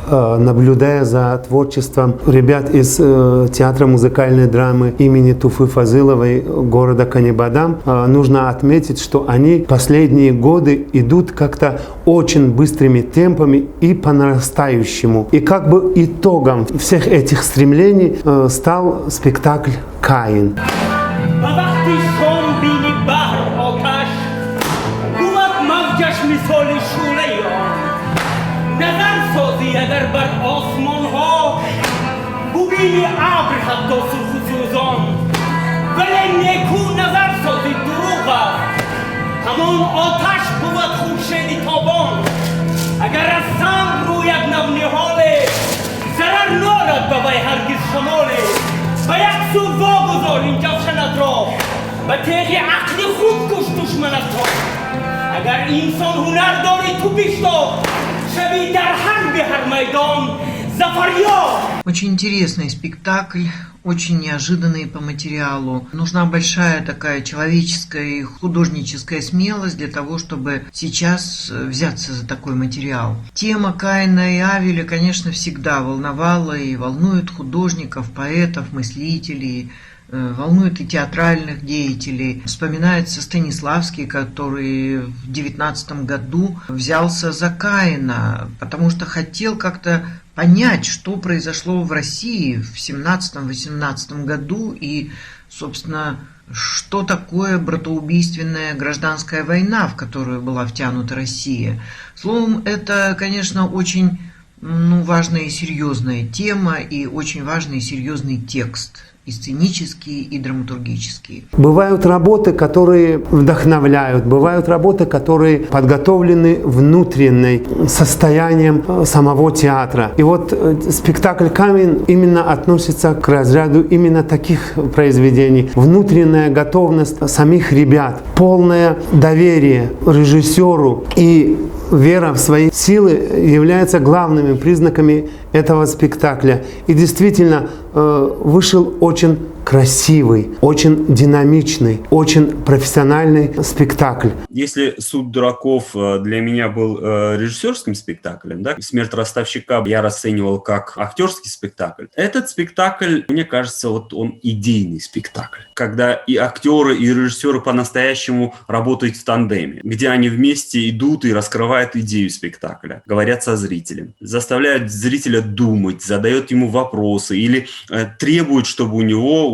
наблюдая за творчеством ребят из театра музыкальной драмы имени Туфы Фазыловой города Канибадам, нужно отметить, что они последние годы идут как-то очень быстрыми темпами и по нарастающему. И как бы итогом всех этих стремлений стал спектакль «Каин». اگر از سنگ روید نم نهاله ضرر نارد ببای هرگز شماله و یک سو واگذار این جفشنت را و تیغ عقل خود کش دشمنت را اگر انسان هنر داری تو بیشتر شوی در هر میدان زفریار. Очень интересный спектакль, очень неожиданный по материалу. Нужна большая такая человеческая и художническая смелость для того, чтобы сейчас взяться за такой материал. Тема Каина и Авеля, конечно, всегда волновала и волнует художников, поэтов, мыслителей, волнует и театральных деятелей. Вспоминается Станиславский, который в 19 году взялся за Каина, потому что хотел как-то понять, что произошло в России в 17-18 году и, собственно, что такое братоубийственная гражданская война, в которую была втянута Россия. Словом, это, конечно, очень важная и серьезная тема и очень важный и серьезный текст. И сценические, и драматургические. Бывают работы, которые вдохновляют, бывают работы, которые подготовлены внутренним состоянием самого театра. И вот спектакль «Каин» именно относится к разряду именно таких произведений. Внутренняя готовность самих ребят, полное доверие режиссеру и вера в свои силы являются главными признаками этого спектакля. И действительно вышел очень красивый, очень динамичный, очень профессиональный спектакль. Если «Суд дураков» для меня был режиссерским спектаклем, да, «Смерть ростовщика» я расценивал как актерский спектакль, этот спектакль, мне кажется, вот он идейный спектакль, когда и актеры, и режиссеры по-настоящему работают в тандеме, где они вместе идут и раскрывают идею спектакля, говорят со зрителем, заставляют зрителя думать, задают ему вопросы или требуют, чтобы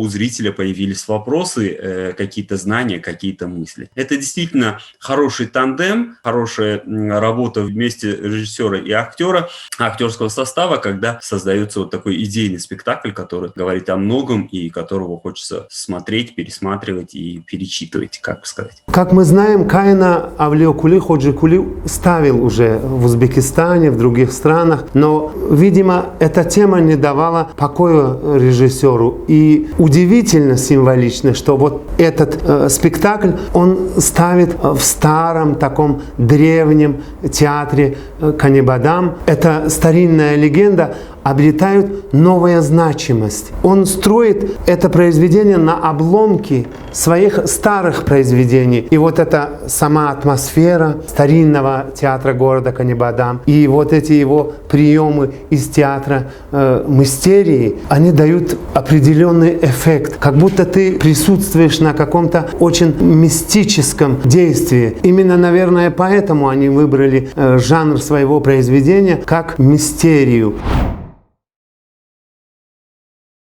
у зрителя появились вопросы, какие-то знания, какие-то мысли. Это действительно хороший тандем, хорошая работа вместе режиссера и актера, актерского состава, когда создается вот такой идейный спектакль, который говорит о многом и которого хочется смотреть, пересматривать и перечитывать, как сказать. Как мы знаем, Каина Авлиокули Ходжикули ставил уже в Узбекистане, в других странах, но, видимо, эта тема не давала покоя режиссеру. И удивительно символично, что вот этот спектакль он ставит в старом таком древнем театре Канибадам. Это старинная легенда обретает новая значимость. Он строит это произведение на обломке своих старых произведений. И вот эта сама атмосфера старинного театра города Канибадам и вот эти его приемы из театра мистерии, они дают определенный эффект, как будто ты присутствуешь на каком-то очень мистическом действии. Именно, наверное, поэтому они выбрали жанр своего произведения как мистерию.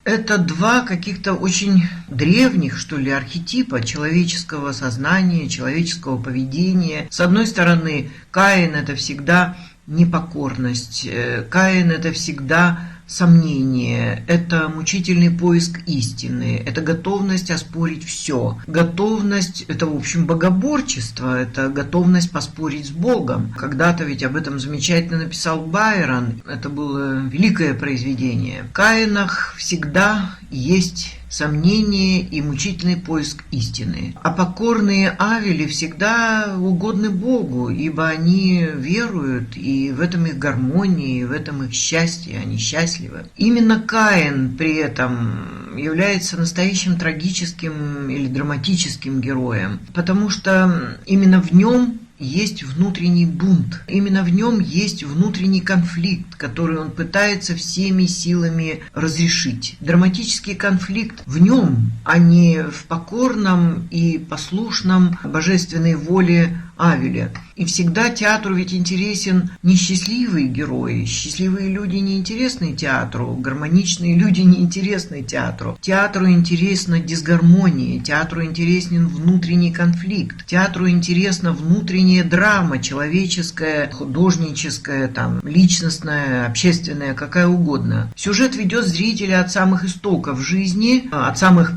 Это два каких-то очень древних, что ли, архетипа человеческого сознания, человеческого поведения. С одной стороны, Каин – это всегда непокорность, Каин – это всегда сомнение, это мучительный поиск истины, это готовность оспорить все. Готовность – это, в общем, богоборчество, это готовность поспорить с Богом. Когда-то ведь об этом замечательно написал Байрон, это было великое произведение. В Каинах всегда есть сомнение и мучительный поиск истины. А покорные Авели всегда угодны Богу, ибо они веруют, и в этом их гармонии, и в этом их счастье, они счастливы. Именно Каин при этом является настоящим трагическим или драматическим героем, потому что именно в нем есть внутренний бунт. Именно в нем есть внутренний конфликт, который он пытается всеми силами разрешить. Драматический конфликт в нем, а не в покорном и послушном божественной воле Авеля. И всегда театру ведь интересен не счастливые герои. Счастливые люди не интересны театру, гармоничные люди не интересны театру. Театру интересна дисгармония, театру интересен внутренний конфликт, театру интересна внутренняя драма, человеческая, художническая, личностная, общественная, какая угодно. Сюжет ведет зрителя от самых истоков жизни, от самых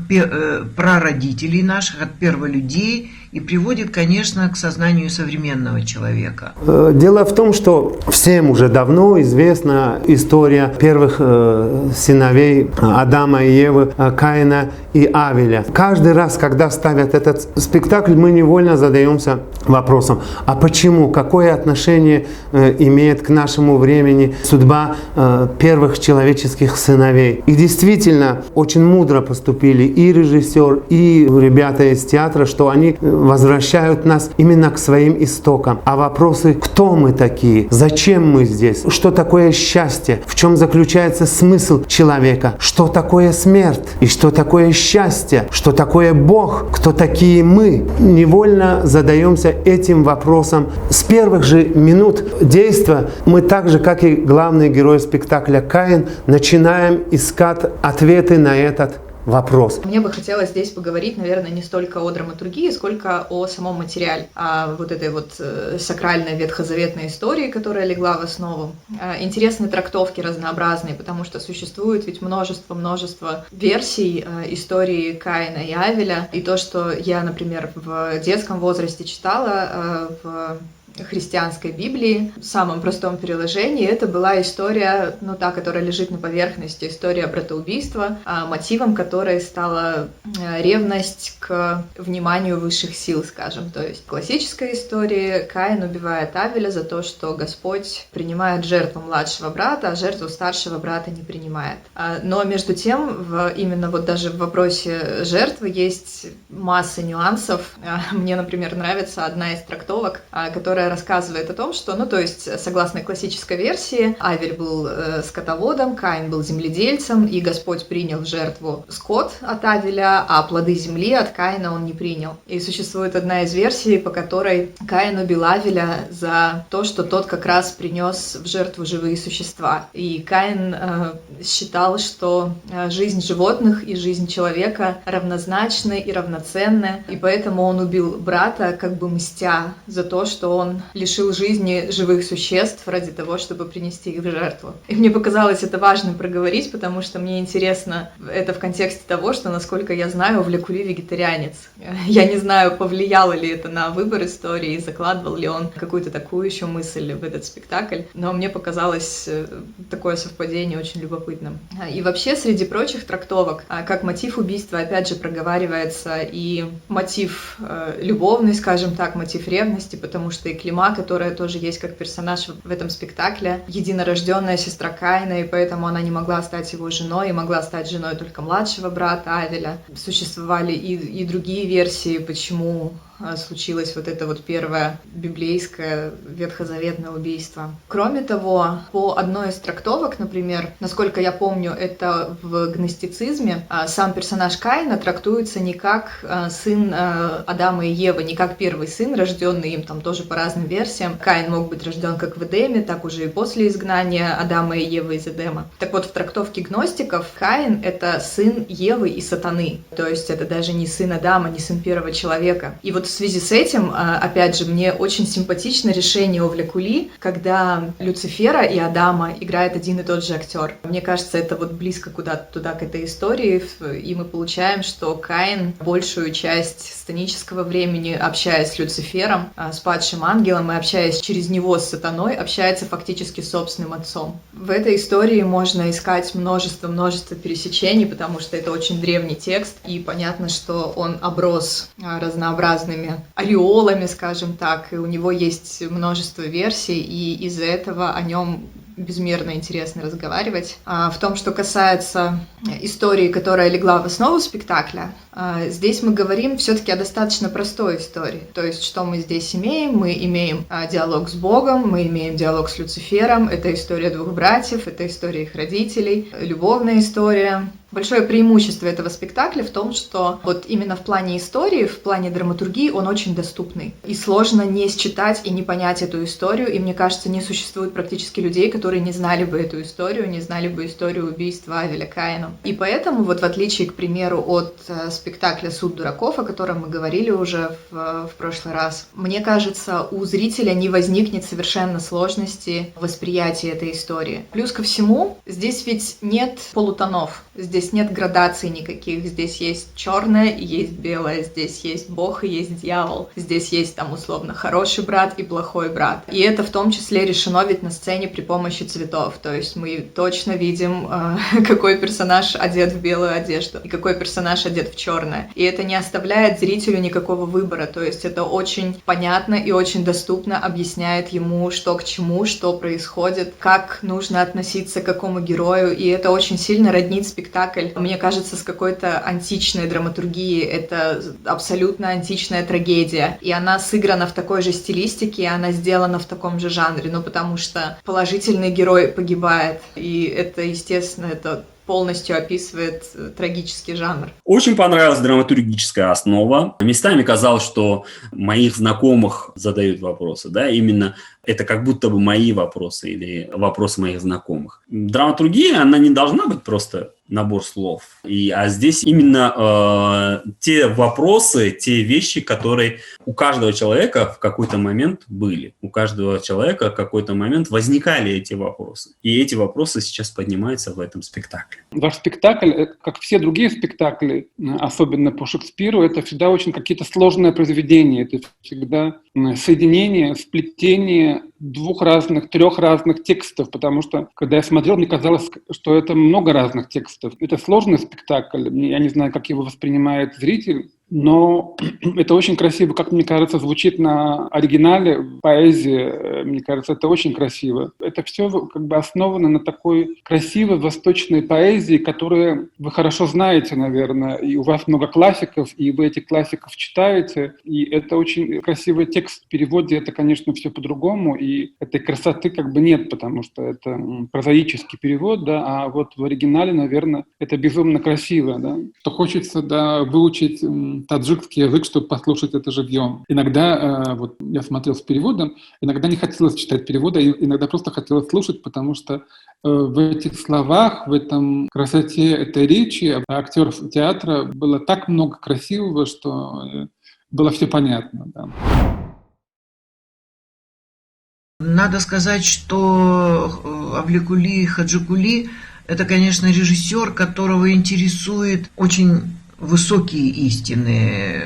прародителей наших, от перволюдей, и приводит, конечно, к сознанию современного человека. Дело в том, что всем уже давно известна история первых сыновей Адама и Евы, Каина и Авеля. Каждый раз, когда ставят этот спектакль, мы невольно задаемся вопросом, а почему, какое отношение имеет к нашему времени судьба первых человеческих сыновей. И действительно, очень мудро поступили и режиссер, и ребята из театра, что они возвращают нас именно к своим истокам. А вопросы, кто мы такие, зачем мы здесь, что такое счастье, в чем заключается смысл человека, что такое смерть и что такое счастье, что такое Бог, кто такие мы, невольно задаемся этим вопросом. С первых же минут действия мы так же, как и главный герой спектакля Каин, начинаем искать ответы на этот вопрос. Мне бы хотелось здесь поговорить, наверное, не столько о драматургии, сколько о самом материале, о вот этой вот сакральной ветхозаветной истории, которая легла в основу. Интересные трактовки разнообразные, потому что существует ведь множество версий истории Каина и Авеля. И то, что я, например, в детском возрасте читала в христианской Библии, в самом простом переложении, это была история, та, которая лежит на поверхности, история братоубийства, мотивом которой стала ревность к вниманию высших сил, скажем. То есть в классической истории Каин убивает Авеля за то, что Господь принимает жертву младшего брата, а жертву старшего брата не принимает. Но между тем, именно вот даже в вопросе жертвы есть масса нюансов. Мне, например, нравится одна из трактовок, которая рассказывает о том, что, то есть, согласно классической версии, Авель был скотоводом, Каин был земледельцем, и Господь принял в жертву скот от Авеля, а плоды земли от Каина он не принял. И существует одна из версий, по которой Каин убил Авеля за то, что тот как раз принес в жертву живые существа. И Каин считал, что жизнь животных и жизнь человека равнозначны и равноценны, и поэтому он убил брата, как бы мстя за то, что он лишил жизни живых существ ради того, чтобы принести их в жертву. И мне показалось это важным проговорить, потому что мне интересно это в контексте того, что, насколько я знаю, Влекули вегетарианец. Я не знаю, повлияло ли это на выбор истории, и закладывал ли он какую-то такую еще мысль в этот спектакль, но мне показалось такое совпадение очень любопытным. И вообще, среди прочих трактовок, как мотив убийства, опять же, проговаривается и мотив любовный, скажем так, мотив ревности, потому что и Клима, которая тоже есть как персонаж в этом спектакле, единорожденная сестра Каина, и поэтому она не могла стать его женой, и могла стать женой только младшего брата Авеля. Существовали и другие версии, почему случилось вот это вот первое библейское ветхозаветное убийство. Кроме того, по одной из трактовок, например, насколько я помню, это в гностицизме, сам персонаж Каина трактуется не как сын Адама и Евы, не как первый сын, рожденный им там тоже по разным версиям. Каин мог быть рожден как в Эдеме, так уже и после изгнания Адама и Евы из Эдема. Так вот, в трактовке гностиков Каин — это сын Евы и сатаны, то есть это даже не сын Адама, не сын первого человека. И вот в связи с этим, опять же, мне очень симпатично решение у Влекули, когда Люцифера и Адама играет один и тот же актер. Мне кажется, это вот близко куда-то туда, к этой истории, и мы получаем, что Каин большую часть сценического времени, общаясь с Люцифером, с падшим ангелом, и общаясь через него с сатаной, общается фактически с собственным отцом. В этой истории можно искать множество пересечений, потому что это очень древний текст, и понятно, что он оброс разнообразными ореолами, скажем так, и у него есть множество версий, и из-за этого о нем безмерно интересно разговаривать. В том, что касается истории, которая легла в основу спектакля, Здесь мы говорим все-таки о достаточно простой истории. То есть, что мы здесь имеем? Мы имеем диалог с Богом, мы имеем диалог с Люцифером, это история двух братьев, это история их родителей, любовная история. Большое преимущество этого спектакля в том, что вот именно в плане истории, в плане драматургии он очень доступный. И сложно не считать и не понять эту историю, и мне кажется, не существует практически людей, которые не знали бы эту историю, не знали бы историю убийства Авеля Каином. И поэтому, вот в отличие, к примеру, от спектакля «Суд дураков», о котором мы говорили уже в прошлый раз, мне кажется, у зрителя не возникнет совершенно сложности восприятия этой истории. Плюс ко всему, здесь ведь нет полутонов, здесь нет градаций никаких, здесь есть черное и есть белое, здесь есть Бог и есть дьявол, здесь есть там условно хороший брат и плохой брат. И это в том числе решено ведь на сцене при помощи цветов, то есть мы точно видим, какой персонаж одет в белую одежду и какой персонаж одет в черное. И это не оставляет зрителю никакого выбора, то есть это очень понятно и очень доступно объясняет ему, что к чему, что происходит, как нужно относиться к какому герою, и это очень сильно роднит спектакль, мне кажется, с какой-то античной драматургией. Это абсолютно античная трагедия. И она сыграна в такой же стилистике, и она сделана в таком же жанре. Ну, потому что положительный герой погибает. И это, естественно, это полностью описывает трагический жанр. Очень понравилась драматургическая основа. Местами казалось, что моих знакомых задают вопросы, да, именно это как будто бы мои вопросы или вопросы моих знакомых. Драматургия, она не должна быть просто набор слов. А здесь именно те вопросы, те вещи, которые у каждого человека в какой-то момент были. У каждого человека в какой-то момент возникали эти вопросы. И эти вопросы сейчас поднимаются в этом спектакле. Ваш спектакль, как все другие спектакли, особенно по Шекспиру, это всегда очень какие-то сложные произведения. Это всегда соединение, сплетение трех разных текстов, потому что, когда я смотрел, мне казалось, что это много разных текстов. Это сложный спектакль, я не знаю, как его воспринимает зритель, но это очень красиво, как мне кажется, звучит на оригинале, поэзии, мне кажется, это очень красиво. Это все как бы основано на такой красивой восточной поэзии, которую вы хорошо знаете, наверное, и у вас много классиков, и вы этих классиков читаете, и это очень красивый текст в переводе, это, конечно, все по-другому, и этой красоты как бы нет, потому что это прозаический перевод, да, а вот в оригинале, наверное, это безумно красиво, да. То хочется, да, выучить таджикский язык, чтобы послушать это живьем. Иногда, вот я смотрел с переводом, иногда не хотелось читать перевода, иногда просто хотелось слушать, потому что в этих словах, в этом красоте этой речи актеров театра было так много красивого, что было все понятно. Да. Надо сказать, что Авлекули Хаджикули – это, конечно, режиссер, которого интересует очень высокие истины.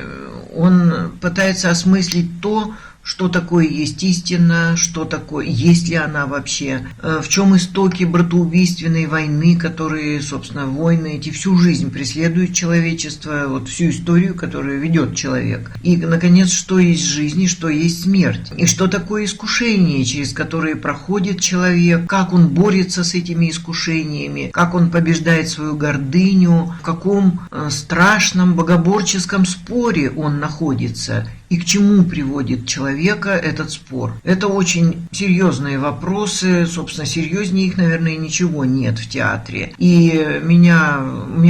Он пытается осмыслить то, что такое есть истина, что такое, есть ли она вообще, в чем истоки братоубийственной войны, которые, собственно, войны эти всю жизнь преследуют человечество, вот всю историю, которую ведет человек. И, наконец, что есть жизнь и что есть смерть. И что такое искушение, через которое проходит человек, как он борется с этими искушениями, как он побеждает свою гордыню, в каком страшном богоборческом споре он находится. И к чему приводит человека этот спор? Это очень серьезные вопросы, собственно, серьезнее их, наверное, ничего нет в театре. И меня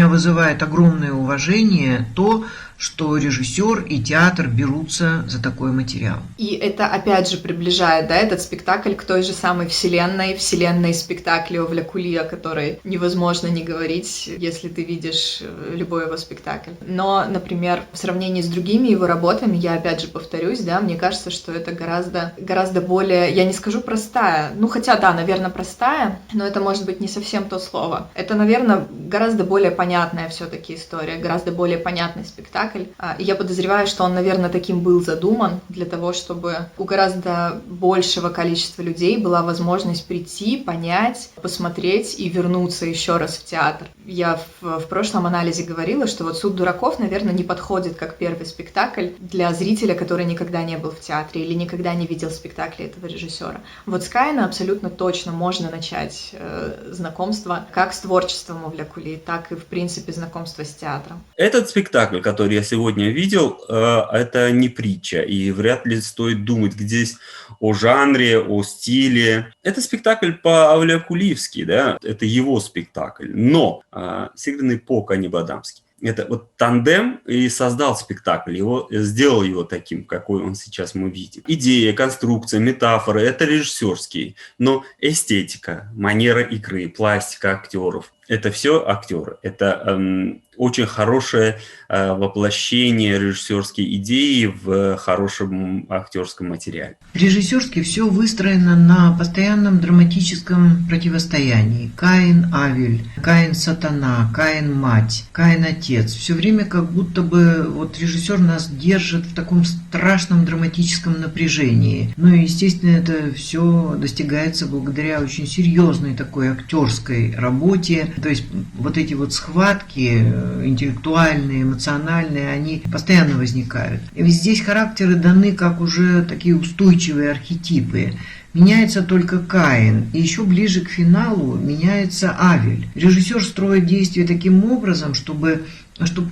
вызывает огромное уважение то, что режиссер и театр берутся за такой материал. И это, опять же, приближает, да, этот спектакль к той же самой вселенной спектакля Авлекули, о которой невозможно не говорить, если ты видишь любой его спектакль. Но, например, в сравнении с другими его работами, я опять же повторюсь, да, мне кажется, что это гораздо более, я не скажу простая, ну хотя, да, наверное, простая, но это может быть не совсем то слово. Это, наверное, гораздо более понятная все-таки история, гораздо более понятный спектакль, спектакль. И я подозреваю, что он, наверное, таким был задуман для того, чтобы у гораздо большего количества людей была возможность прийти, понять, посмотреть и вернуться еще раз в театр. Я в прошлом анализе говорила, что вот «Суд дураков», наверное, не подходит как первый спектакль для зрителя, который никогда не был в театре или никогда не видел спектакля этого режиссера. Вот с Каина абсолютно точно можно начать знакомство как с творчеством Авлия Кули, так и, в принципе, знакомство с театром. Этот спектакль, который я сегодня видел, это не притча, и вряд ли стоит думать здесь о жанре, о стиле. Это спектакль по-авлиакулиевски, да, это его спектакль, но сыгранный по-Канибадамски. Это вот тандем и создал спектакль, сделал его таким, какой он сейчас мы видим. Идея, конструкция, метафоры – это режиссерские, но эстетика, манера игры, пластика актеров – это все актеры. Это очень хорошее воплощение режиссерской идеи в хорошем актерском материале. Режиссерски все выстроено на постоянном драматическом противостоянии. Каин-Авель, Каин-Сатана, Каин-Мать, Каин-Отец. Все время как будто бы вот режиссер нас держит в таком страшном драматическом напряжении. Ну и, естественно, это все достигается благодаря очень серьезной такой актерской работе. То есть вот эти вот схватки интеллектуальные, эмоциональные, они постоянно возникают. И здесь характеры даны как уже такие устойчивые архетипы. Меняется только Каин, и еще ближе к финалу меняется Авель. Режиссер строит действие таким образом, что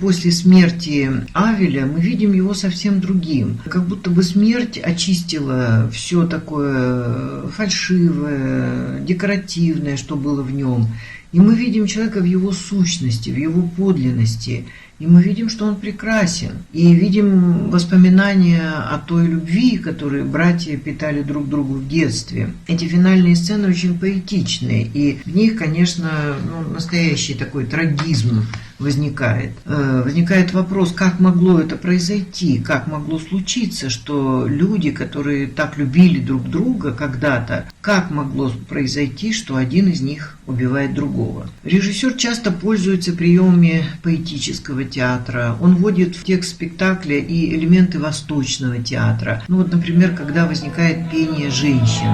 после смерти Авеля мы видим его совсем другим. Как будто бы смерть очистила все такое фальшивое, декоративное, что было в нем. И мы видим человека в его сущности, в его подлинности. И мы видим, что он прекрасен. И видим воспоминания о той любви, которую братья питали друг другу в детстве. Эти финальные сцены очень поэтичные. И в них, конечно, настоящий такой трагизм возникает. Возникает вопрос, как могло это произойти, как могло случиться, что люди, которые так любили друг друга когда-то, как могло произойти, что один из них убивает другого. Режиссер часто пользуется приемами поэтического театра. Он вводит в текст спектакля и элементы восточного театра. Ну вот, например, когда возникает пение женщин.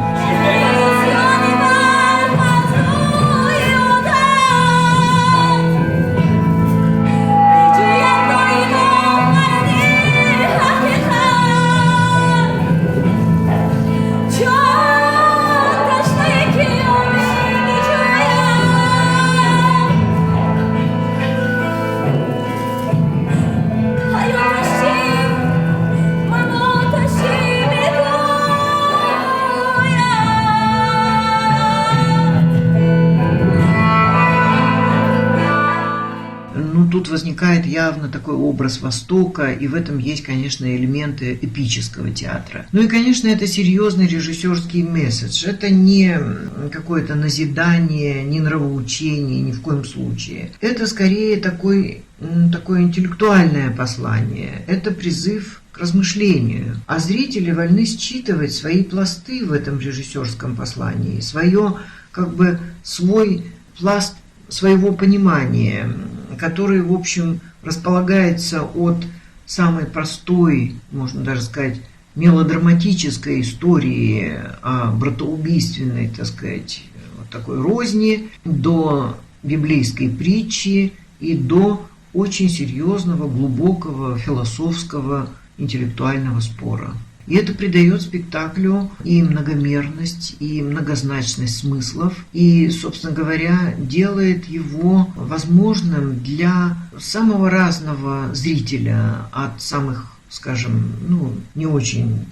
Тут возникает явно такой образ Востока, и в этом есть, конечно, элементы эпического театра. Ну и, конечно, это серьезный режиссерский месседж. Это не какое-то назидание, не нравоучение, ни в коем случае. Это скорее такое интеллектуальное послание. Это призыв к размышлению. А зрители вольны считывать свои пласты в этом режиссерском послании, свой пласт своего понимания, который, в общем, располагается от самой простой, можно даже сказать, мелодраматической истории о братоубийственной, так сказать, вот такой розни, до библейской притчи и до очень серьезного, глубокого, философского, интеллектуального спора. И это придает спектаклю и многомерность, и многозначность смыслов, и, собственно говоря, делает его возможным для самого разного зрителя, от самых, скажем, не очень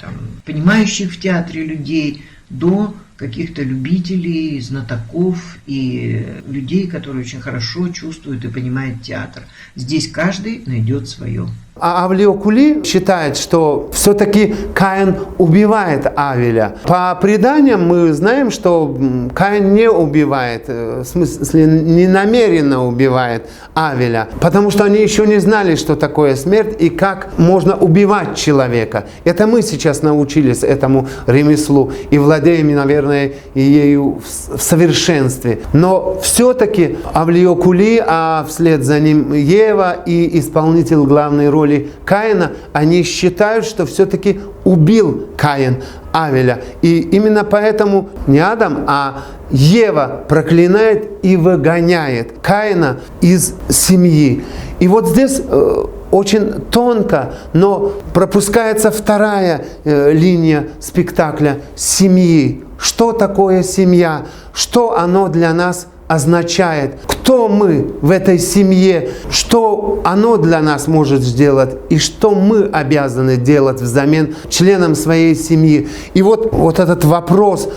понимающих в театре людей до каких-то любителей, знатоков и людей, которые очень хорошо чувствуют и понимают театр. Здесь каждый найдет свое. А Авлия Кули считает, что все-таки Каин убивает Авеля. По преданиям мы знаем, что Каин не убивает, в смысле не намеренно убивает Авеля, потому что они еще не знали, что такое смерть и как можно убивать человека. Это мы сейчас научились этому ремеслу и владеем, наверное, ею в совершенстве. Но все-таки Авлия Кули, а вслед за ним Ева и исполнитель главной роли доли Каина, они считают, что все-таки убил Каин Авеля. И именно поэтому не Адам, а Ева проклинает и выгоняет Каина из семьи. И вот здесь очень тонко, но пропускается вторая линия спектакля семьи. Что такое семья? Что оно для нас означает? Кто мы в этой семье? Что оно для нас может сделать? И что мы обязаны делать взамен членам своей семьи? И вот этот вопрос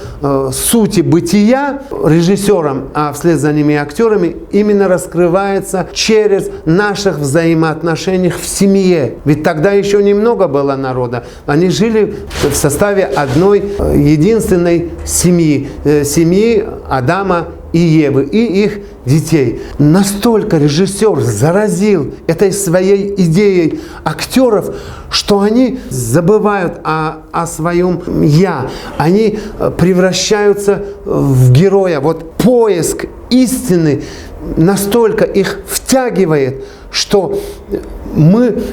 сути бытия режиссером, а вслед за ними актерами, именно раскрывается через наших взаимоотношениях в семье. Ведь тогда еще немного было народа. Они жили в составе одной единственной семьи. Семьи Адама и Евы, и их детей. Настолько режиссер заразил этой своей идеей актеров, что они забывают о своем «я». Они превращаются в героя. Вот поиск истины настолько их втягивает, что мы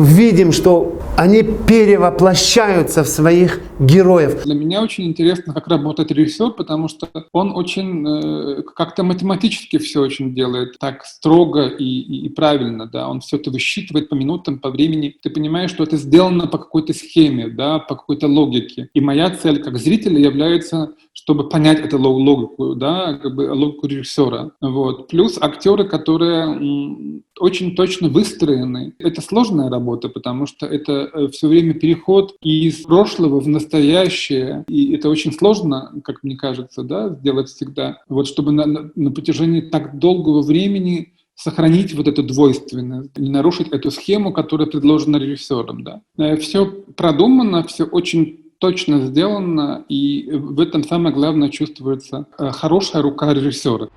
видим, что они перевоплощаются в своих героев. Для меня очень интересно, как работает режиссер, потому что он очень как-то математически все очень делает, так строго и правильно, да, он все это высчитывает по минутам, по времени. Ты понимаешь, что это сделано по какой-то схеме, да, по какой-то логике. И моя цель как зрителя является, чтобы понять эту логику, да, как бы логику режиссера. Вот. Плюс актеры, которые очень точно выстроены. Это сложная работа, потому что это все время переход из прошлого в настоящее. И это очень сложно, как мне кажется, да, сделать всегда. Вот чтобы на протяжении так долгого времени сохранить вот эту двойственность, не нарушить эту схему, которая предложена режиссером. Да. Все продумано, все очень точно сделано, и в этом самое главное чувствуется хорошая рука режиссера.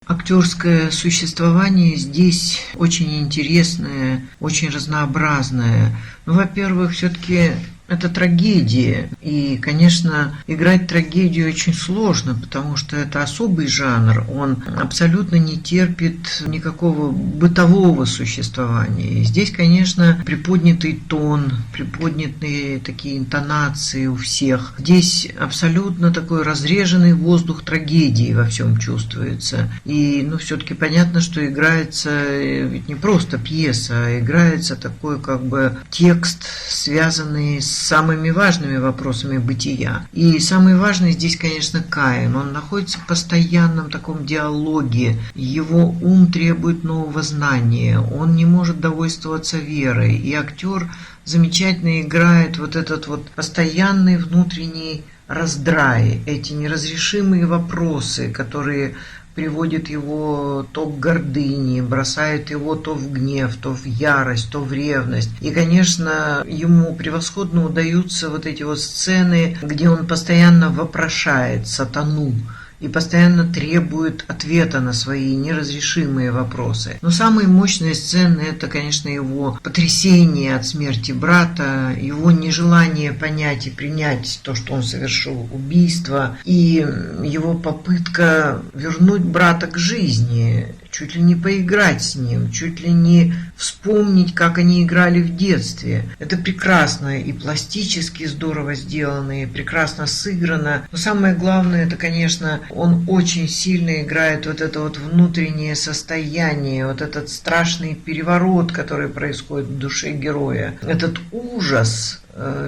Актерское существование здесь очень интересное, очень разнообразное. Ну, во-первых, все-таки это трагедия. И, конечно, играть трагедию очень сложно, потому что это особый жанр. Он абсолютно не терпит никакого бытового существования. И здесь, конечно, приподнятый тон, приподнятые такие интонации у всех. Здесь абсолютно такой разреженный воздух трагедии во всем чувствуется. И, все-таки понятно, что играется ведь не просто пьеса, а играется такой как бы текст, связанный с самыми важными вопросами бытия. И самый важный здесь, конечно, Каин. Он находится в постоянном таком диалоге. Его ум требует нового знания. Он не может довольствоваться верой. И актер замечательно играет вот этот вот постоянный внутренний раздрай, эти неразрешимые вопросы, которые приводит его то к гордыне, бросает его то в гнев, то в ярость, то в ревность. И, конечно, ему превосходно удаются вот эти вот сцены, где он постоянно вопрошает сатану и постоянно требует ответа на свои неразрешимые вопросы. Но самые мощные сцены – это, конечно, его потрясение от смерти брата, его нежелание понять и принять то, что он совершил убийство, и его попытка вернуть брата к жизни, чуть ли не поиграть с ним, чуть ли не вспомнить, как они играли в детстве. Это прекрасно и пластически здорово сделано, и прекрасно сыграно. Но самое главное, это, конечно, он очень сильно играет вот это вот внутреннее состояние, вот этот страшный переворот, который происходит в душе героя. Этот ужас,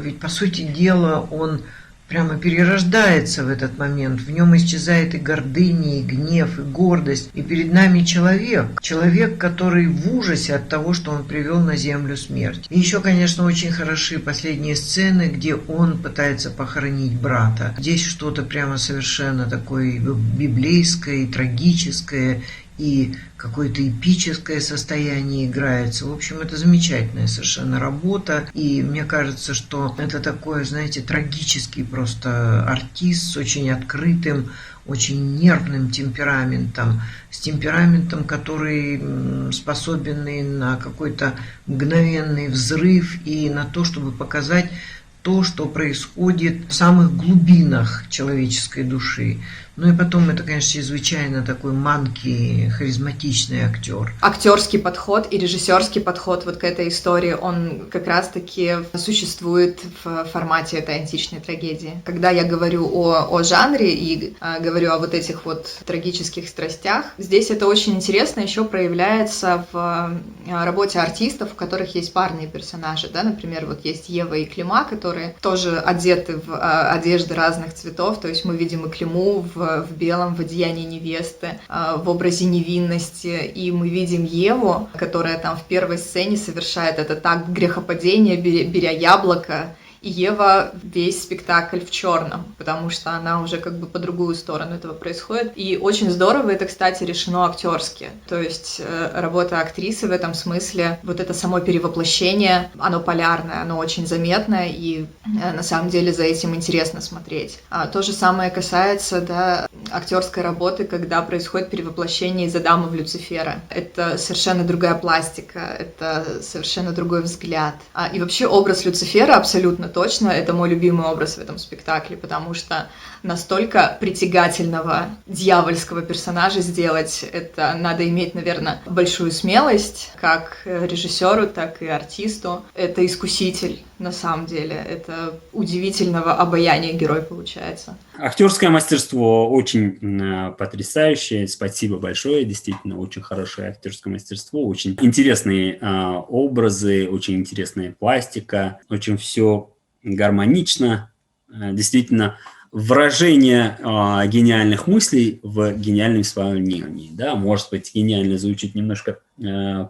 ведь, по сути дела, он прямо перерождается в этот момент. В нем исчезает и гордыня, и гнев, и гордость. И перед нами человек. Человек, который в ужасе от того, что он привел на землю смерть. И еще, конечно, очень хороши последние сцены, где он пытается похоронить брата. Здесь что-то прямо совершенно такое библейское, трагическое, и какое-то эпическое состояние играется. В общем, это замечательная совершенно работа. И мне кажется, что это такой, знаете, трагический просто артист с очень открытым, очень нервным темпераментом. С темпераментом, который способен и на какой-то мгновенный взрыв, и на то, чтобы показать то, что происходит в самых глубинах человеческой души. Ну и потом это, конечно, чрезвычайно такой манкий, харизматичный актер. Актерский подход и режиссерский подход вот к этой истории, он как раз-таки существует в формате этой античной трагедии. Когда я говорю о жанре и говорю о вот этих вот трагических страстях, здесь это очень интересно еще проявляется в работе артистов, у которых есть парные персонажи, да, например, вот есть Ева и Клима, которые тоже одеты в одежды разных цветов, то есть мы видим и Климу в белом, в одеянии невесты, в образе невинности, и мы видим Еву, которая там в первой сцене совершает этот акт грехопадения, беря яблоко, и Ева весь спектакль в черном, потому что она уже как бы по другую сторону этого происходит. И очень здорово это, кстати, решено актерски. То есть работа актрисы в этом смысле, вот это само перевоплощение, оно полярное, оно очень заметное, и на самом деле за этим интересно смотреть. То же самое касается, да, актерской работы, когда происходит перевоплощение из Адама в Люцифера. Это совершенно другая пластика, это совершенно другой взгляд. И вообще образ Люцифера абсолютно точно, это мой любимый образ в этом спектакле, потому что настолько притягательного дьявольского персонажа сделать, это надо иметь, наверное, большую смелость, как режиссеру, так и артисту. Это искуситель, на самом деле, это удивительного обаяния герой получается. Актерское мастерство очень потрясающее, спасибо большое, действительно, очень хорошее актерское мастерство, очень интересные образы, очень интересная пластика, очень все гармонично, действительно, выражение гениальных мыслей в гениальном исполнении. Да, может быть, гениально звучит немножко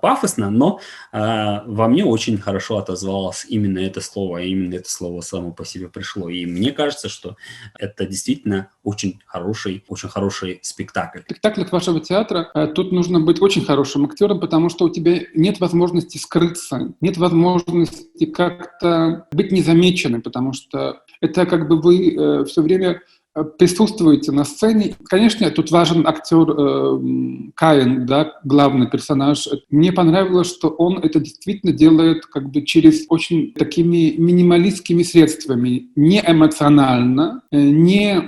пафосно, но во мне очень хорошо отозвалось именно это слово, и именно это слово само по себе пришло. И мне кажется, что это действительно очень хороший спектакль. В спектаклях вашего театра тут нужно быть очень хорошим актером, потому что у тебя нет возможности скрыться, нет возможности как-то быть незамеченным, потому что это как бы вы все время присутствуете на сцене. Конечно, тут важен актер Каин, да, главный персонаж. Мне понравилось, что он это действительно делает как бы через очень такими минималистскими средствами, не эмоционально, не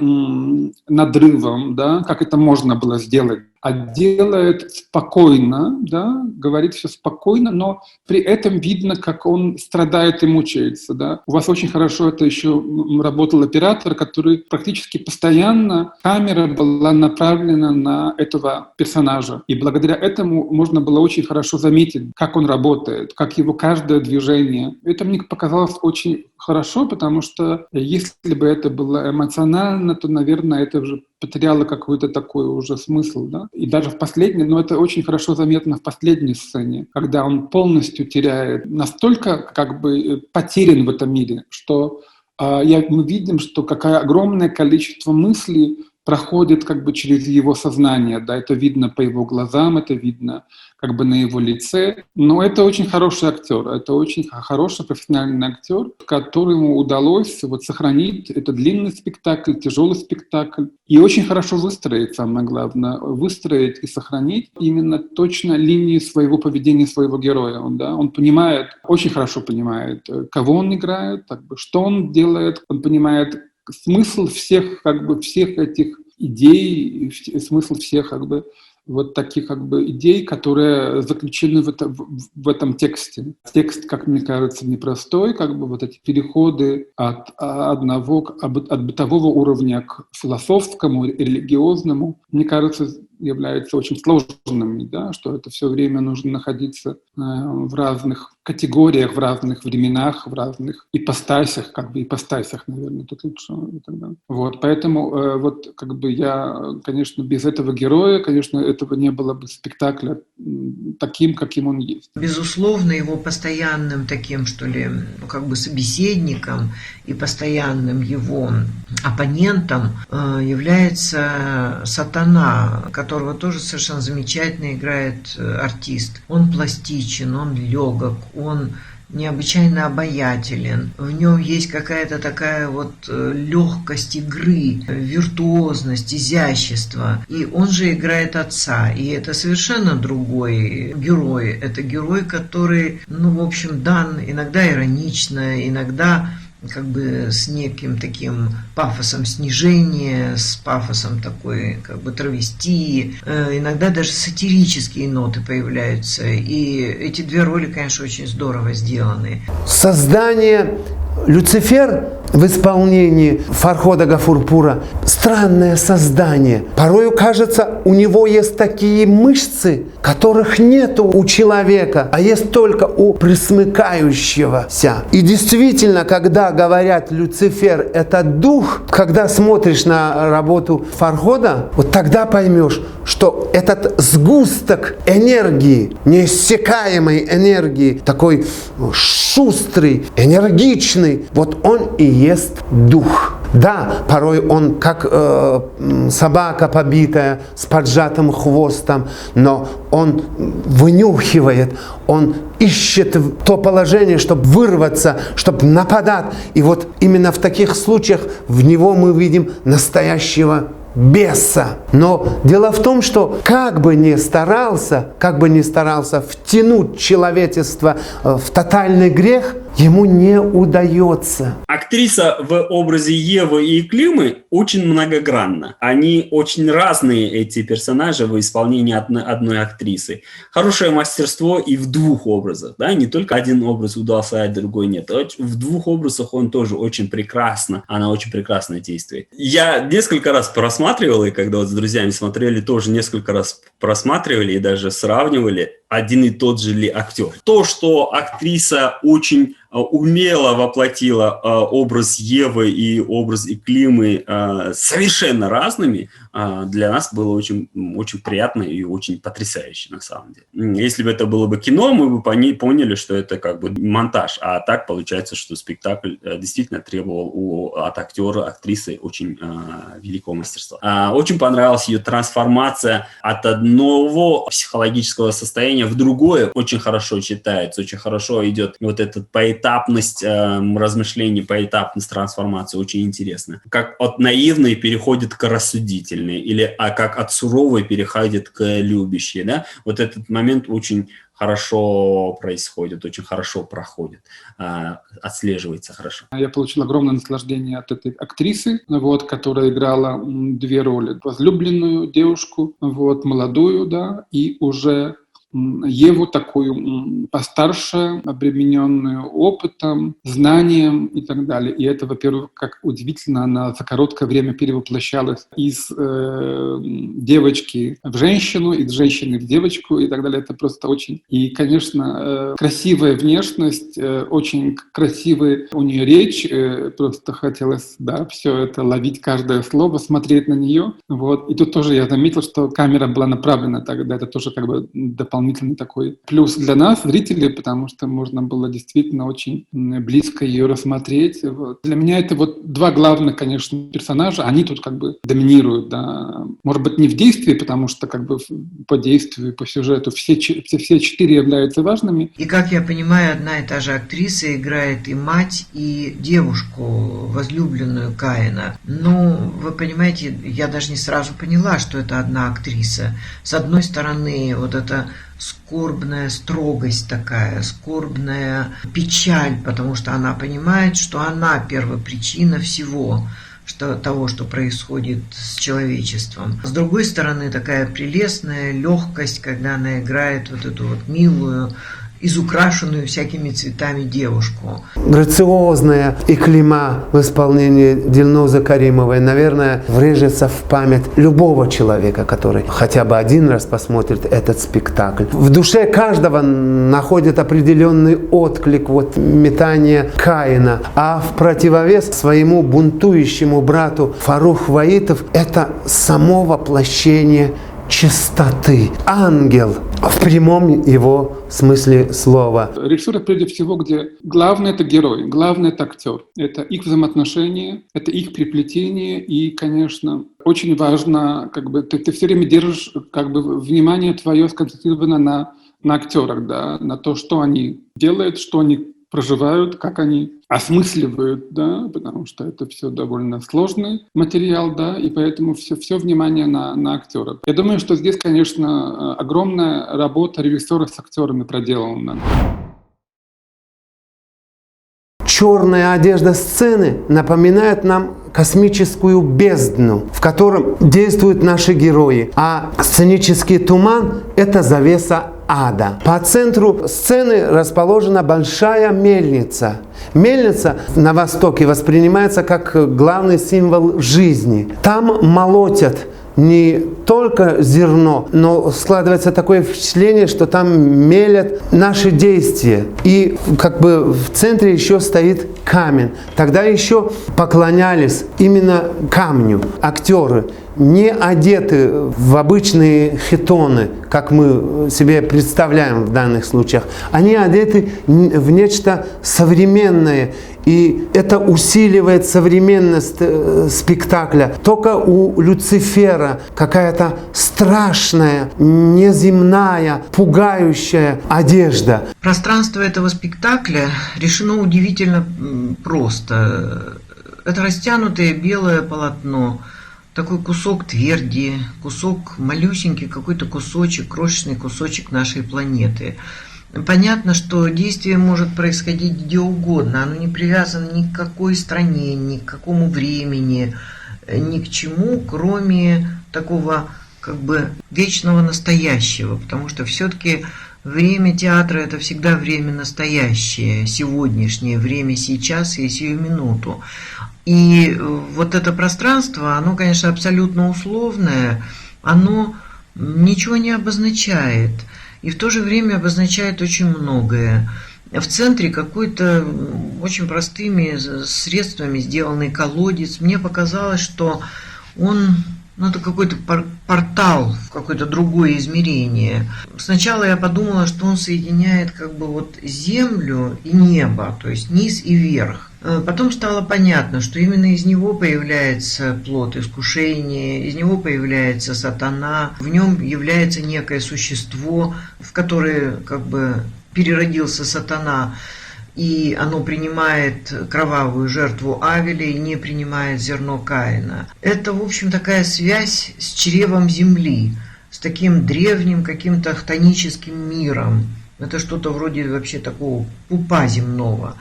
надрывом, да, как это можно было сделать, а делает спокойно, да, говорит все спокойно, но при этом видно, как он страдает и мучается. Да. У вас очень хорошо это еще работал оператор, который практически постоянно камера была направлена на этого персонажа. И благодаря этому можно было очень хорошо заметить, как он работает, как его каждое движение. Это мне показалось очень хорошо, потому что если бы это было эмоционально, то, наверное, это уже потеряло какой-то такой уже смысл, да. И даже в последней, но это очень хорошо заметно в последней сцене, когда он полностью теряет, настолько как бы потерян в этом мире, что мы видим, что какое огромное количество мыслей проходит как бы через его сознание, да, это видно по его глазам, это видно как бы на его лице, но это очень хороший актер, это очень хороший профессиональный актер, которому удалось вот сохранить, это длинный спектакль, тяжелый спектакль, и очень хорошо выстроить, самое главное, выстроить и сохранить именно точно линии своего поведения, своего героя, он понимает, очень хорошо понимает, кого он играет, как бы, что он делает, он понимает смысл всех этих идей, смысл всех вот таких идей, которые заключены в этом тексте. Текст, как мне кажется, непростой, вот эти переходы от бытового уровня к философскому, религиозному, мне кажется, являются очень сложными, да, что это все время нужно находиться в разных категориях, в разных временах, в разных ипостасях, наверное, тут лучше. Вот, поэтому я, конечно, без этого героя, конечно, этого не было бы спектакля таким, каким он есть. Безусловно, его постоянным таким, что ли, собеседником и постоянным его оппонентом является сатана, которого тоже совершенно замечательно играет артист. Он пластичен, он легок, он необычайно обаятелен. В нем есть какая-то такая легкость игры, виртуозность, изящество. И он же играет отца. И это совершенно другой герой. Это герой, который, дан иногда иронично, иногда как бы с неким таким пафосом снижения, с пафосом такой как бы травестии, иногда даже сатирические ноты появляются. И эти две роли, конечно, очень здорово сделаны. Создание Люцифер в исполнении Фархода Гафурпура – странное создание. Порою кажется, у него есть такие мышцы, которых нет у человека, а есть только у присмыкающегося. И действительно, когда говорят «Люцифер – это дух», когда смотришь на работу Фархода, вот тогда поймешь, что этот сгусток энергии, неиссякаемой энергии, такой шустрый, энергичный, вот он и есть дух. Да, порой он как собака побитая с поджатым хвостом, но он вынюхивает, он ищет то положение, чтобы вырваться, чтобы нападать. И вот именно в таких случаях в него мы видим настоящего беса. Но дело в том, что как бы ни старался втянуть человечество в тотальный грех, ему не удается. Актриса в образе Евы и Климы очень многогранна. Они очень разные, эти персонажи, в исполнении одной актрисы. Хорошее мастерство и в двух образах. Да? Не только один образ удался, а другой нет. В двух образах он тоже очень прекрасно. Она очень прекрасно действует. Я несколько раз просматривал, и когда вот с друзьями смотрели, тоже несколько раз просматривали и даже сравнивали, один и тот же ли актер. То, что актриса очень умело воплотила образ Евы и образ Климы совершенно разными, для нас было очень, очень приятно и очень потрясающе на самом деле. Если бы это было бы кино, мы бы поняли, что это как бы монтаж, а так получается, что спектакль действительно требовал от актера, актрисы очень великого мастерства. Очень понравилась ее трансформация от одного психологического состояния в другое, очень хорошо читается, очень хорошо идет вот эта поэтапность размышлений, поэтапность трансформации, очень интересно. Как от наивной переходит к рассудительной, или как от суровой переходит к любящей, да? Вот этот момент очень хорошо происходит, очень хорошо проходит, отслеживается хорошо. Я получил огромное наслаждение от этой актрисы, вот, которая играла две роли. Возлюбленную девушку, вот, молодую, да, и уже Еву такую постарше, обремененную опытом, знанием и так далее. И это, во-первых, как удивительно, она за короткое время перевоплощалась из девочки в женщину, из женщины в девочку и так далее. Это просто очень... И, конечно, красивая внешность, очень красивая у нее речь. Просто хотелось, да, все это ловить, каждое слово, смотреть на нее. Вот. И тут тоже я заметил, что камера была направлена тогда. Это тоже как бы дополнительный такой плюс для нас, зрителей, потому что можно было действительно очень близко ее рассмотреть. Вот. Для меня это вот два главных, конечно, персонажа, они тут как бы доминируют, да. Может быть, не в действии, потому что как бы по действию, по сюжету все четыре являются важными. И, как я понимаю, одна и та же актриса играет и мать, и девушку, возлюбленную Каина. Ну, вы понимаете, я даже не сразу поняла, что это одна актриса. С одной стороны, вот это скорбная строгость такая, скорбная печаль, потому что она понимает, что она первопричина всего, того, что происходит с человечеством. С другой стороны, такая прелестная легкость, когда она играет вот эту вот милую, изукрашенную всякими цветами девушку. Грациозная Клима в исполнении Дильнозы Каримовой, наверное, врежется в память любого человека, который хотя бы один раз посмотрит этот спектакль. В душе каждого находит определенный отклик, вот метание Каина. А в противовес своему бунтующему брату Фарух Ваитов это само воплощение чистоты. Ангел в прямом его смысле слова. Режиссер, прежде всего, где главное — это герой, главное — это актер. Это их взаимоотношения, это их приплетение. И, конечно, очень важно, как бы ты все время держишь как бы внимание твое сконцентрировано на актерах, да, на то, что они делают, что они проживают, как они осмысливают, да, потому что это все довольно сложный материал, да, и поэтому все внимание на актера. Я думаю, что здесь, конечно, огромная работа режиссера с актерами проделана. черная одежда сцены напоминает нам космическую бездну, в котором действуют наши герои, а сценический туман – это завеса ада. По центру сцены расположена большая мельница. Мельница на Востоке воспринимается как главный символ жизни. Там молотят не только зерно, но складывается такое впечатление, что там мелят наши действия. И как бы в центре еще стоит камень. Тогда еще поклонялись именно камню. Актеры не одеты в обычные хитоны, как мы себе представляем в данных случаях. Они одеты в нечто современное. И это усиливает современность спектакля. Только у Люцифера какая-то страшная, неземная, пугающая одежда. Пространство этого спектакля решено удивительно просто. Это растянутое белое полотно, такой кусок тверди, кусок малюсенький, какой-то кусочек, крошечный кусочек нашей планеты. Понятно, что действие может происходить где угодно, оно не привязано ни к какой стране, ни к какому времени, ни к чему, кроме такого как бы вечного настоящего, потому что все-таки время театра – это всегда время настоящее, сегодняшнее, время сейчас и сию минуту. И вот это пространство, оно, конечно, абсолютно условное, оно ничего не обозначает. И в то же время обозначает очень многое. В центре какой-то очень простыми средствами сделанный колодец. Мне показалось, что он, это какой-то портал в какое-то другое измерение. Сначала я подумала, что он соединяет как бы вот землю и небо, то есть низ и верх. Потом стало понятно, что именно из него появляется плод искушения, из него появляется сатана, в нем является некое существо, в которое как бы переродился сатана, и оно принимает кровавую жертву Авеля и не принимает зерно Каина. Это, в общем, такая связь с чревом земли, с таким древним каким-то хтоническим миром. Это что-то вроде вообще такого пупа земного.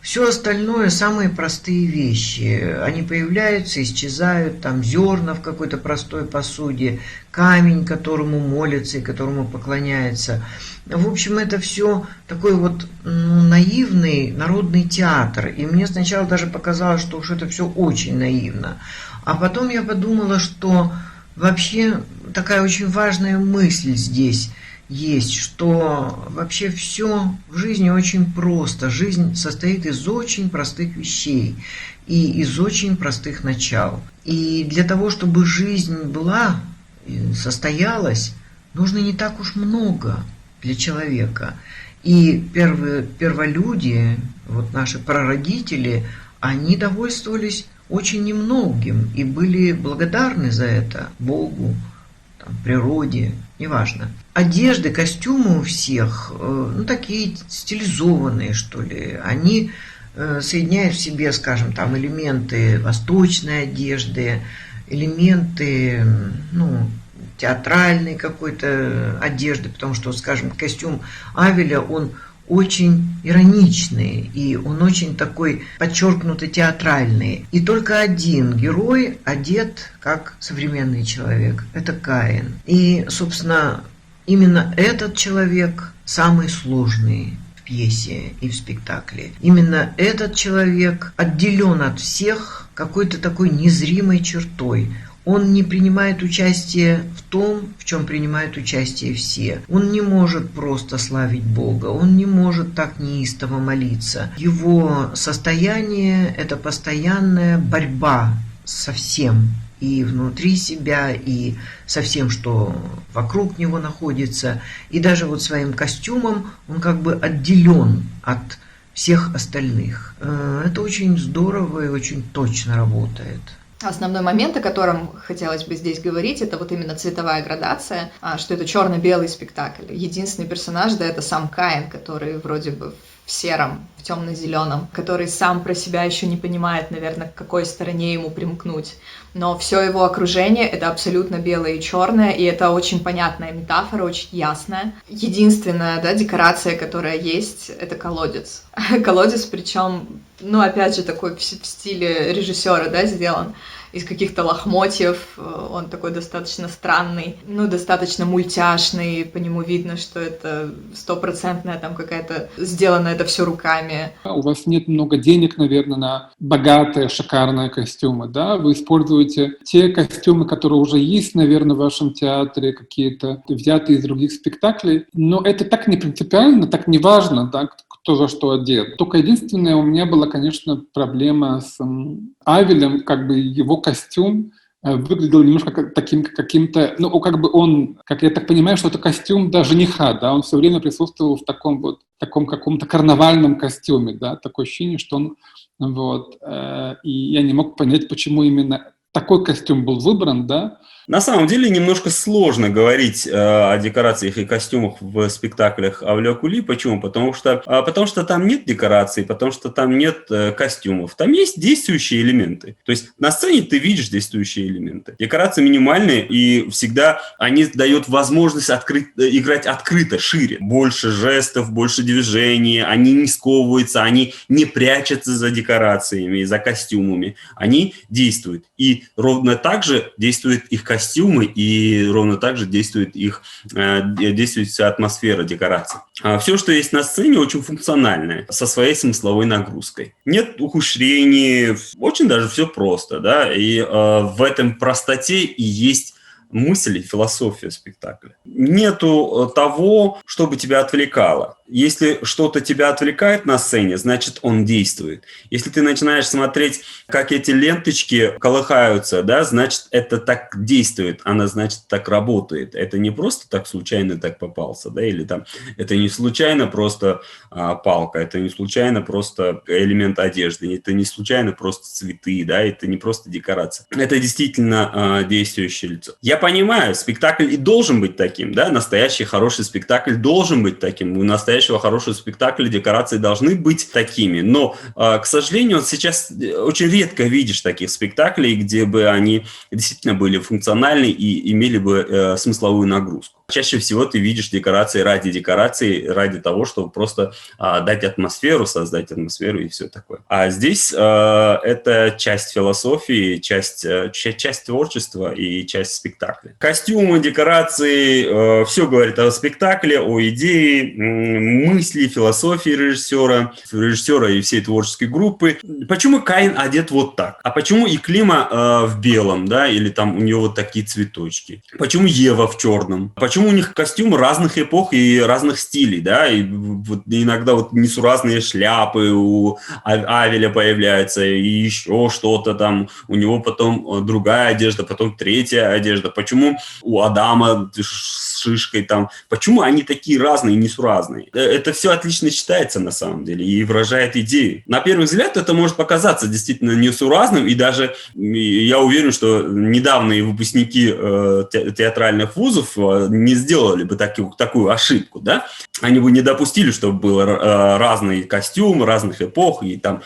Все остальное самые простые вещи. Они появляются, исчезают, там зерна в какой-то простой посуде, камень, которому молятся и которому поклоняется. В общем, это все такой вот наивный народный театр. И мне сначала даже показалось, что уж это все очень наивно. А потом я подумала, что вообще такая очень важная мысль здесь есть, что вообще все в жизни очень просто. Жизнь состоит из очень простых вещей и из очень простых начал. И для того, чтобы жизнь была, состоялась, нужно не так уж много для человека. И перволюди, вот наши прародители, они довольствовались очень немногим и были благодарны за это Богу, природе, неважно. Одежды, костюмы у всех, такие стилизованные, что ли. Они соединяют в себе, скажем, там элементы восточной одежды, элементы, театральной какой-то одежды, потому что, скажем, костюм Авеля, он очень ироничный, и он очень такой подчеркнуто театральный. И только один герой одет как современный человек. Это Каин. И, собственно, именно этот человек самый сложный в пьесе и в спектакле. Именно этот человек отделен от всех какой-то такой незримой чертой. Он не принимает участие в том, в чем принимают участие все. Он не может просто славить Бога, он не может так неистово молиться. Его состояние – это постоянная борьба со всем, и внутри себя, и со всем, что вокруг него находится. И даже вот своим костюмом он как бы отделен от всех остальных. Это очень здорово и очень точно работает. Основной момент, о котором хотелось бы здесь говорить, это вот именно цветовая градация, что это черно-белый спектакль. Единственный персонаж, да, это сам Каин, который вроде бы в сером, в темно-зеленом, который сам про себя еще не понимает, наверное, к какой стороне ему примкнуть. Но все его окружение — это абсолютно белое и черное, и это очень понятная метафора, очень ясная. Единственная, да, декорация, которая есть, это колодец. Колодец, причем, ну, опять же, такой в стиле режиссера, да, сделан. Из каких-то лохмотьев, он такой достаточно странный, ну, достаточно мультяшный, по нему видно, что это стопроцентная там какая-то, сделано это все руками. У вас нет много денег, наверное, на богатые, шикарные костюмы, да? Вы используете те костюмы, которые уже есть, наверное, в вашем театре, какие-то взятые из других спектаклей, но это так не принципиально, так не важно, да, кто за что одет. Только единственное, у меня была, конечно, проблема с Авелем, как бы его костюм выглядел немножко как таким каким-то, ну, как бы он, как я так понимаю, что это костюм даже жениха, да, он все время присутствовал в таком каком-то карнавальном костюме, да, такое ощущение, что он, вот, и я не мог понять, почему именно такой костюм был выбран, да. На самом деле немножко сложно говорить о декорациях и костюмах в спектаклях Авлия Кули. Почему? Потому что там нет декораций, потому что там нет костюмов. Там есть действующие элементы. То есть на сцене ты видишь действующие элементы. Декорации минимальные, и всегда они дают возможность играть открыто, шире. Больше жестов, больше движений, они не сковываются, они не прячутся за декорациями, за костюмами. Они действуют. И ровно так же действуют их костюмы, и ровно так же действует вся атмосфера декораций. Все, что есть на сцене, очень функциональное, со своей смысловой нагрузкой. Нет ухудшений, очень даже все просто, да, и в этом простоте и есть мысль и философия спектакля. Нету того, чтобы тебя отвлекало. Если что-то тебя отвлекает на сцене, значит, он действует. Если ты начинаешь смотреть, как эти ленточки колыхаются, да, значит, это так действует, она, значит, так работает. Это не просто так случайно так попался, да, или там, это не случайно просто палка, это не случайно просто элемент одежды, это не случайно просто цветы, да, это не просто декорация. Это действительно действующее лицо. Я понимаю, спектакль и должен быть таким, да, настоящий хороший спектакль должен быть таким, у настоящего хорошего спектакля декорации должны быть такими, но, к сожалению, сейчас очень редко видишь таких спектаклей, где бы они действительно были функциональны и имели бы смысловую нагрузку. Чаще всего ты видишь декорации, ради того, чтобы просто дать атмосферу, создать атмосферу и все такое. А здесь это часть философии, часть творчества и часть спектакля. Костюмы, декорации, все говорит о спектакле, о идее, мысли, философии режиссера и всей творческой группы. Почему Каин одет вот так? А почему и Клима в белом, да, или там у него вот такие цветочки? Почему Ева в черном? Почему у них костюмы разных эпох и разных стилей, да, и вот иногда вот несуразные шляпы у Авеля появляются, и еще что-то там, у него потом другая одежда, потом третья одежда. Почему у Адама с шишкой там, почему они такие разные и несуразные? Это все отлично читается на самом деле и выражает идею. На первый взгляд это может показаться действительно несуразным, и даже я уверен, что недавние выпускники театральных вузов не сделали бы такую ошибку, да? Они бы не допустили, чтобы был разный костюм разных эпох, и там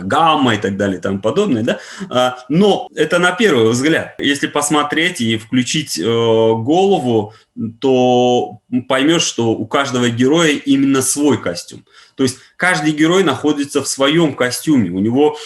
гамма и так далее и тому подобное, да? Но это на первый взгляд. Если посмотреть и включить голову, то поймешь, что у каждого героя именно свой костюм. То есть каждый герой находится в своем костюме. У него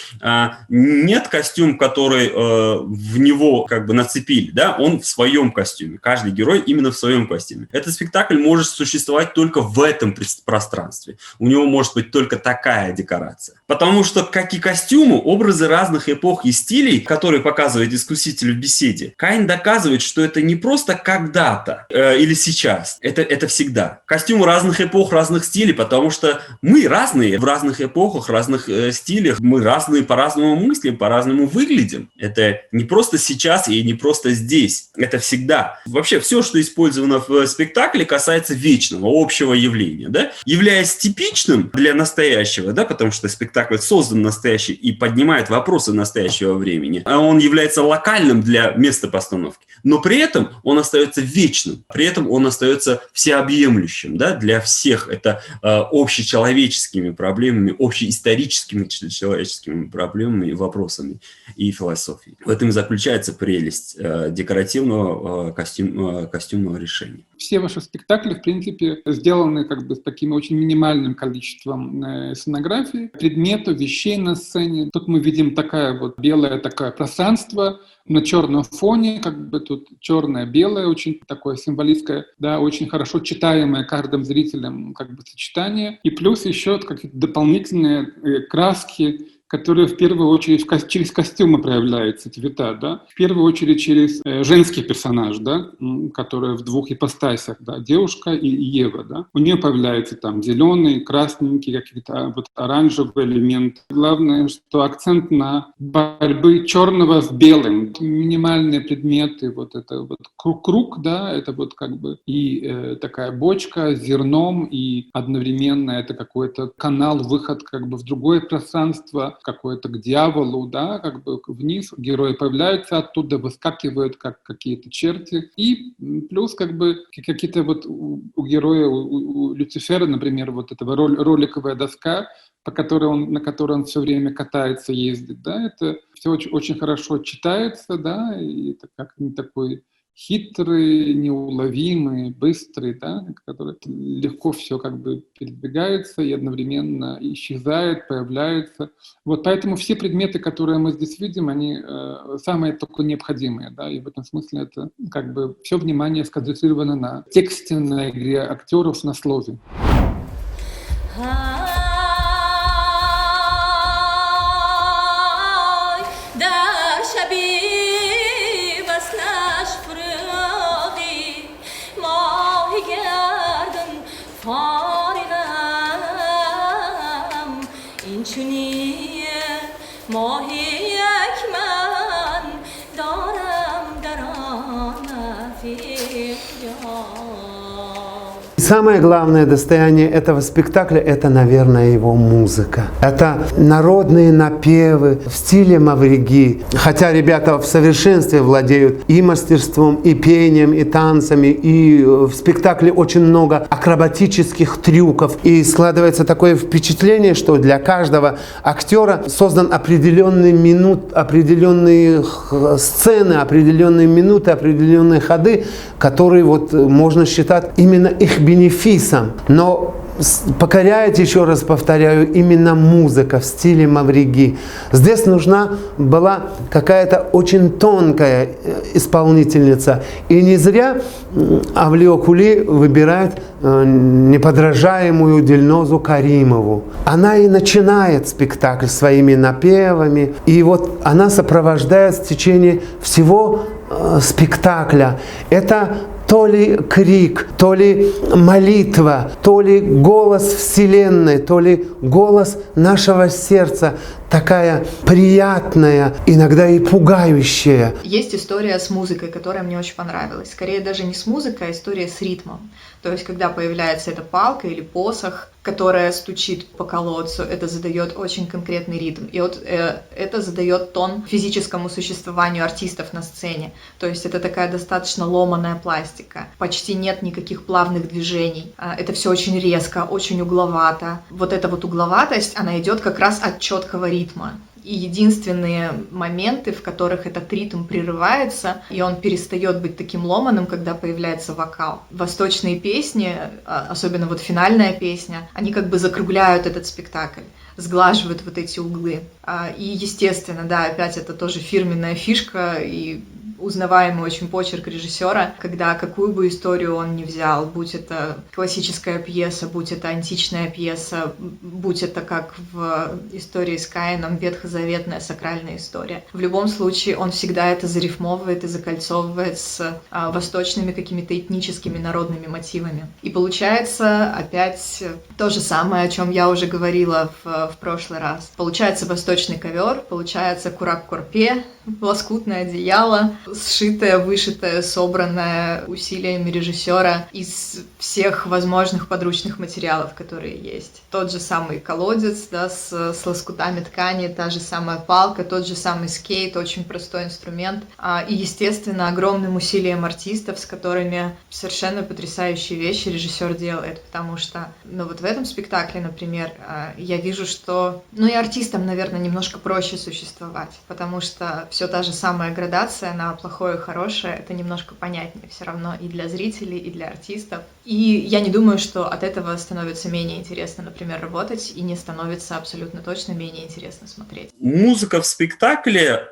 нет костюма, который в него как бы нацепили, да? Он в своем костюме. Каждый герой именно в своем костюме. Этот спектакль может существовать только в этом пространстве. У него может быть только такая декорация. Потому что, как и костюмы, образы разных эпох и стилей, которые показывает искуситель в беседе, Каин доказывает, что это не просто когда-то или сейчас. Это всегда. Костюмы разных эпох, разных стилей, потому что мы разные в разных эпохах, разных стилях. Мы разные, по-разному мыслим, по-разному выглядим. Это не просто сейчас и не просто здесь. Это всегда. Вообще все, что использовано в спектакле, касается вечного, общего явления. Да? Являясь типичным для настоящего, да, потому что спектакль создан настоящий и поднимает вопросы настоящего времени. Он является локальным для места постановки. Но при этом он остается вечным. При этом он остается всеобъемлющим, да, для всех. Это общечеловеческими проблемами, общеисторическими человеческими проблемами и вопросами и философией. В этом и заключается прелесть декоративного костюмного решения. Все ваши спектакли, в принципе, сделаны как бы с таким очень минимальным количеством сценографии, предметов, вещей на сцене. Тут мы видим такое вот белое такое пространство на черном фоне, как бы тут черное-белое, очень такое символистское, да, очень хорошо читаемое каждым зрителем как бы сочетание. И плюс еще какие-то дополнительные краски, которые в первую очередь через костюмы проявляются, цвета, да, в первую очередь через женский персонаж, да, который в двух ипостасях, да, девушка и Ева, да. У нее появляются там зеленые, красненькие, какие-то вот оранжевые элементы. Главное, что акцент на борьбы черного с белым. Минимальные предметы, вот это вот круг, да, это вот как бы и такая бочка с зерном, и одновременно это какой-то канал, выход как бы в другое пространство, какое-то к дьяволу, да, как бы вниз, герои появляются оттуда, выскакивают как какие-то черти, и плюс как бы какие-то вот у героя, у Люцифера, например, вот этого роликовая доска, на которой он все время катается, ездит, да, это все очень, очень хорошо читается, да, и это как не такой хитрый, неуловимый, быстрый, да, который легко все как бы передвигается и одновременно исчезает, появляется. Вот поэтому все предметы, которые мы здесь видим, они самые только необходимые, да, и в этом смысле это как бы все внимание сконцентрировано на тексте, на игре актеров, на слове. Самое главное достояние этого спектакля – это, наверное, его музыка. Это народные напевы в стиле мавриги. Хотя ребята в совершенстве владеют и мастерством, и пением, и танцами, и в спектакле очень много акробатических трюков. И складывается такое впечатление, что для каждого актера создан определенные сцены, определенные минуты, определенные ходы, которые вот можно считать именно их бенефисом. Но покоряет, еще раз повторяю, именно музыка в стиле мавриги. Здесь нужна была какая-то очень тонкая исполнительница. И не зря Авлио Кули выбирает неподражаемую Дильнозу Каримову. Она и начинает спектакль своими напевами. И вот она сопровождает в течение всего спектакля. Это то ли крик, то ли молитва, то ли голос Вселенной, то ли голос нашего сердца, такая приятная, иногда и пугающая. Есть история с музыкой, которая мне очень понравилась. Скорее даже не с музыкой, а история с ритмом. То есть, когда появляется эта палка или посох, которая стучит по колодцу, это задает очень конкретный ритм. И вот это задает тон физическому существованию артистов на сцене. То есть это такая достаточно ломаная пластика. Почти нет никаких плавных движений. Это все очень резко, очень угловато. Вот эта вот угловатость, она идет как раз от четкого ритма. И единственные моменты, в которых этот ритм прерывается, и он перестает быть таким ломаным, когда появляется вокал. Восточные песни, особенно вот финальная песня, они как бы закругляют этот спектакль, сглаживают вот эти углы. И, естественно, да, опять это тоже фирменная фишка и узнаваемый очень почерк режиссера, когда какую бы историю он ни взял, будь это классическая пьеса, будь это античная пьеса, будь это как в истории с Каином, ветхозаветная сакральная история. В любом случае он всегда это зарифмовывает и закольцовывает с восточными какими-то этническими народными мотивами. И получается опять то же самое, о чем я уже говорила в прошлый раз. Получается восточный ковер, получается курак-корпе, лоскутное одеяло, сшитое, вышитое, собранное усилиями режиссера из всех возможных подручных материалов, которые есть. Тот же самый колодец, да, с лоскутами ткани, та же самая палка, тот же самый скейт, очень простой инструмент. И, естественно, огромным усилием артистов, с которыми совершенно потрясающие вещи режиссер делает, потому что, ну вот в этом спектакле, например, я вижу, что, ну и артистам, наверное, немножко проще существовать, потому что все та же самая градация на плохое и хорошее, это немножко понятнее все равно и для зрителей, и для артистов. И я не думаю, что от этого становится менее интересно, например, работать, и не становится абсолютно точно менее интересно смотреть. Музыка в спектакле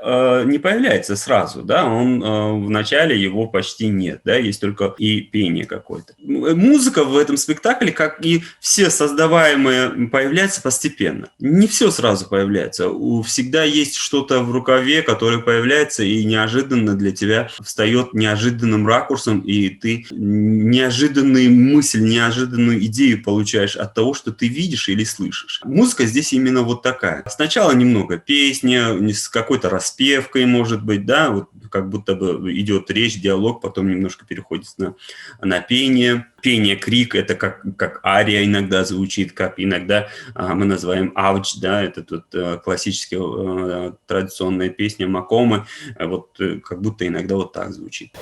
не появляется сразу, да, в начале его почти нет, да, есть только и пение какое-то. Музыка в этом спектакле, как и все создаваемые, появляется постепенно. Не все сразу появляется. Всегда есть что-то в рукаве, которое появляется и неожиданно для тебя встает неожиданным ракурсом, и ты неожиданную мысль, неожиданную идею получаешь от того, что ты видишь или слышишь. Музыка здесь именно вот такая. Сначала немного песни, с какой-то распевкой, может быть, да, вот как будто бы идет речь, диалог, потом немножко переходит на пение. Пение, крик, это как ария иногда звучит, как иногда мы называем ауч, да, это тут классическая традиционная песня Макомы, вот как будто иногда вот так звучит.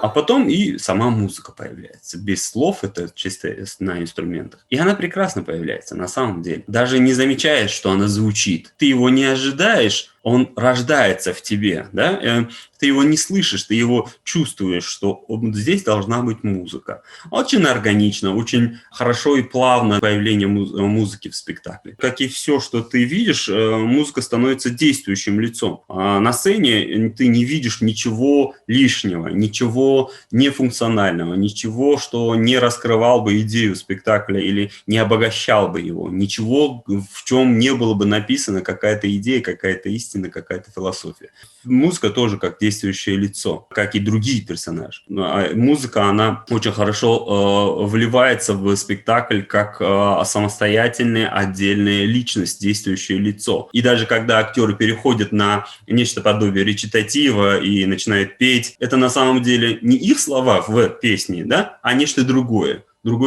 А потом и сама музыка появляется. Без слов, это чисто на инструментах. И она прекрасно появляется, на самом деле. Даже не замечаешь, что она звучит. Ты его не ожидаешь, он рождается в тебе, да? Ты его не слышишь, ты его чувствуешь, что здесь должна быть музыка. Очень органично, очень хорошо и плавно появление музыки в спектакле. Как и все, что ты видишь, музыка становится действующим лицом. А на сцене ты не видишь ничего лишнего, ничего нефункционального, ничего, что не раскрывал бы идею спектакля или не обогащал бы его, ничего, в чем не было бы написано какая-то идея, какая-то истина, какая-то философия. Музыка тоже как действующее лицо, как и другие персонажи. Музыка, она очень хорошо вливается в спектакль как самостоятельная отдельная личность, действующее лицо. И даже когда актеры переходят на нечто подобие речитатива и начинают петь, это на самом деле не их слова в песне, да, а нечто другое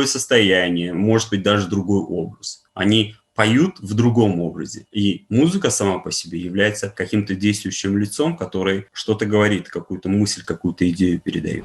состояние, может быть, даже другой образ. Они поют в другом образе. И музыка сама по себе является каким-то действующим лицом, который что-то говорит, какую-то мысль, какую-то идею передает.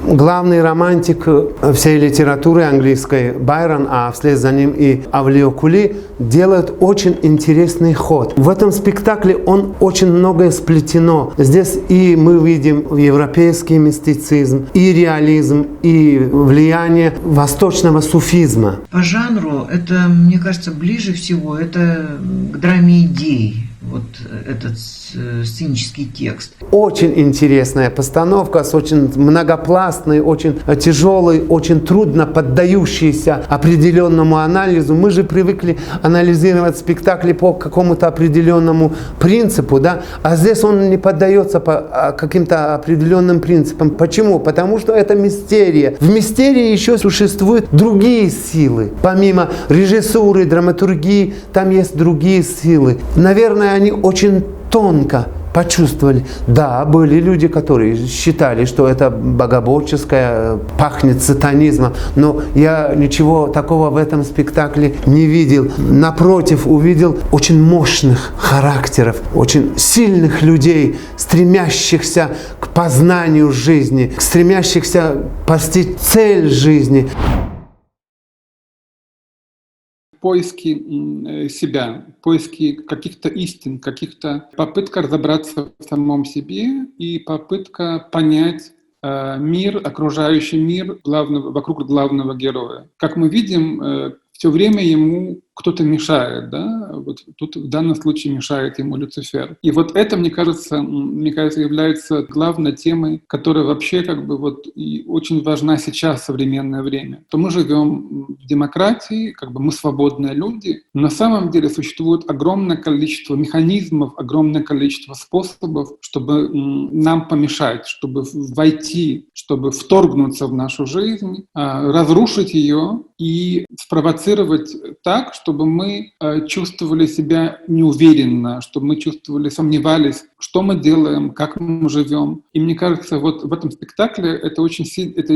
Главный романтик всей литературы английской Байрон, а вслед за ним и Авлио Кули, делают очень интересный ход. В этом спектакле он очень многое сплетено. Здесь и мы видим европейский мистицизм, и реализм, и влияние восточного суфизма. По жанру это, мне кажется, ближе всего это к драме идей. Вот этот сценический текст. Очень интересная постановка, с очень многопластной, очень тяжелой, очень трудно поддающейся определенному анализу. Мы же привыкли анализировать спектакли по какому-то определенному принципу, да? А здесь он не поддается по каким-то определенным принципам. Почему? Потому что это мистерия. В мистерии еще существуют другие силы. Помимо режиссуры, драматургии, там есть другие силы. Наверное, они очень тонко почувствовали. Да, были люди, которые считали, что это богоборческое, пахнет сатанизмом, но я ничего такого в этом спектакле не видел. Напротив, увидел очень мощных характеров, очень сильных людей, стремящихся к познанию жизни, стремящихся постичь цель жизни. Поиски себя, поиски каких-то истин, каких-то попытка разобраться в самом себе и попытка понять мир, окружающий мир вокруг главного героя. Как мы видим, все время ему кто-то мешает, да, вот тут в данном случае мешает ему Люцифер. И вот это, мне кажется, является главной темой, которая вообще как бы вот и очень важна сейчас в современное время. То мы живем в демократии, как бы мы свободные люди, но на самом деле существует огромное количество механизмов, огромное количество способов, чтобы нам помешать, чтобы войти, чтобы вторгнуться в нашу жизнь, разрушить ее и спровоцировать так, чтобы мы чувствовали себя неуверенно, чтобы мы чувствовали, сомневались, что мы делаем, как мы живем. И мне кажется, вот в этом спектакле эта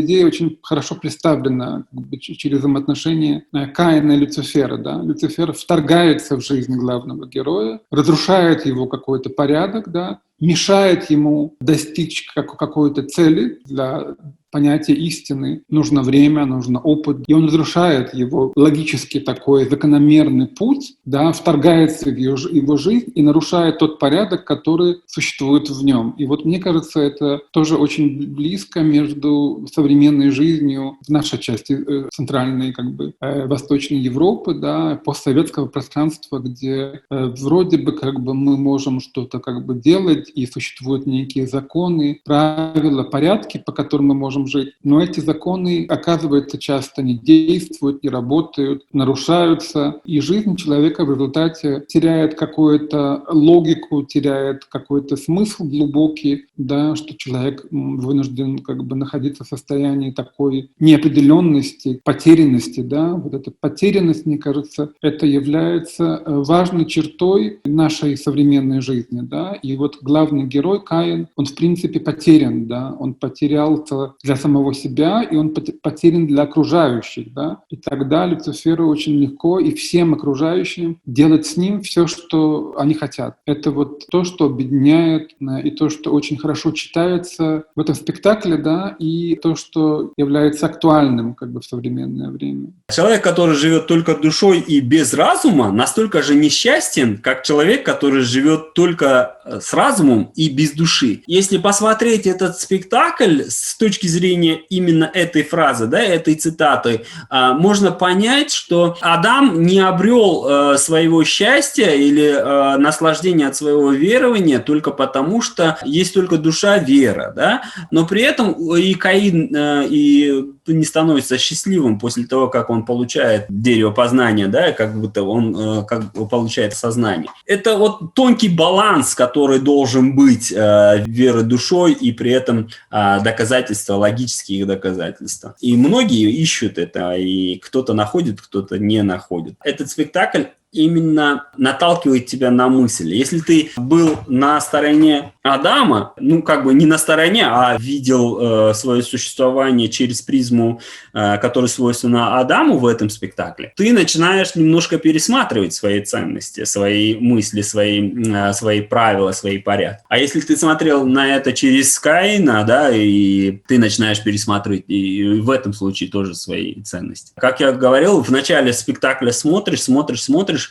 идея очень хорошо представлена как бы, через взаимоотношения Каина и Люцифера. Да? Люцифер вторгается в жизнь главного героя, разрушает его какой-то порядок, да? Мешает ему достичь какой-то цели. Для понятия истины нужно время, нужно опыт, и он разрушает его логически такой закономерный путь, да, вторгается в его жизнь и нарушает тот порядок, который существует в нем. И вот мне кажется, это тоже очень близко между современной жизнью в нашей части центральной, как бы, Восточной Европы, да, постсоветского пространства, где вроде бы как бы мы можем что-то как бы делать, и существуют некие законы, правила, порядки, по которым мы можем жить. Но эти законы, оказывается, часто не действуют, не работают, нарушаются. И жизнь человека в результате теряет какую-то логику, теряет какой-то смысл глубокий, да, что человек вынужден как бы находиться в состоянии такой неопределенности, потерянности. Да. Вот эта потерянность, мне кажется, это является важной чертой нашей современной жизни. Да. И вот главный герой Каин, он в принципе потерян, да, он потерялся для самого себя, и он потерян для окружающих, да, и тогда Люциферу очень легко и всем окружающим делать с ним все, что они хотят. Это вот то, что объединяет, и то, что очень хорошо читается в этом спектакле, да, и то, что является актуальным как бы в современное время. Человек, который живет только душой и без разума, настолько же несчастен, как человек, который живет только с разумом и без души. Если посмотреть этот спектакль с точки зрения именно этой фразы, да, этой цитаты, можно понять, что Адам не обрел своего счастья или наслаждения от своего верования только потому, что есть только душа, вера, да, но при этом и Каин и не становится счастливым после того, как он получает дерево познания, да, как будто он как бы получает сознание. Это вот тонкий баланс, который должен быть веры душой и при этом доказательства, логические доказательства. И многие ищут это, и кто-то находит, кто-то не находит. Этот спектакль именно наталкивает тебя на мысль. Если ты был на стороне Адама, ну, как бы не на стороне, а видел свое существование через призму, которая свойственна Адаму в этом спектакле, ты начинаешь немножко пересматривать свои ценности, свои мысли, свои правила, свои порядки. А если ты смотрел на это через Каина, да, и ты начинаешь пересматривать и в этом случае тоже свои ценности. Как я говорил, в начале спектакля смотришь,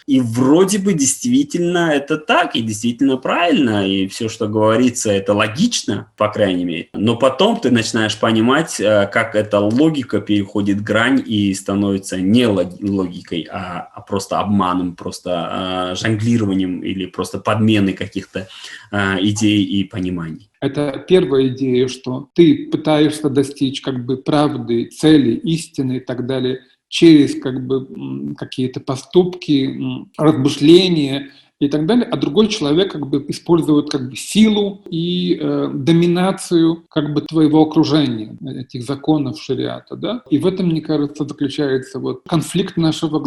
и вроде бы действительно это так, и действительно правильно, и все, что говорится, это логично, по крайней мере. Но потом ты начинаешь понимать, как эта логика переходит грань и становится не логикой, а просто обманом, просто жонглированием или просто подменой каких-то идей и пониманий. Это первая идея, что ты пытаешься достичь как бы правды, цели, истины и так далее через как бы какие-то поступки, размышления и так далее, а другой человек как бы использует как бы силу и доминацию как бы твоего окружения, этих законов шариата, да. И в этом, мне кажется, заключается вот конфликт нашего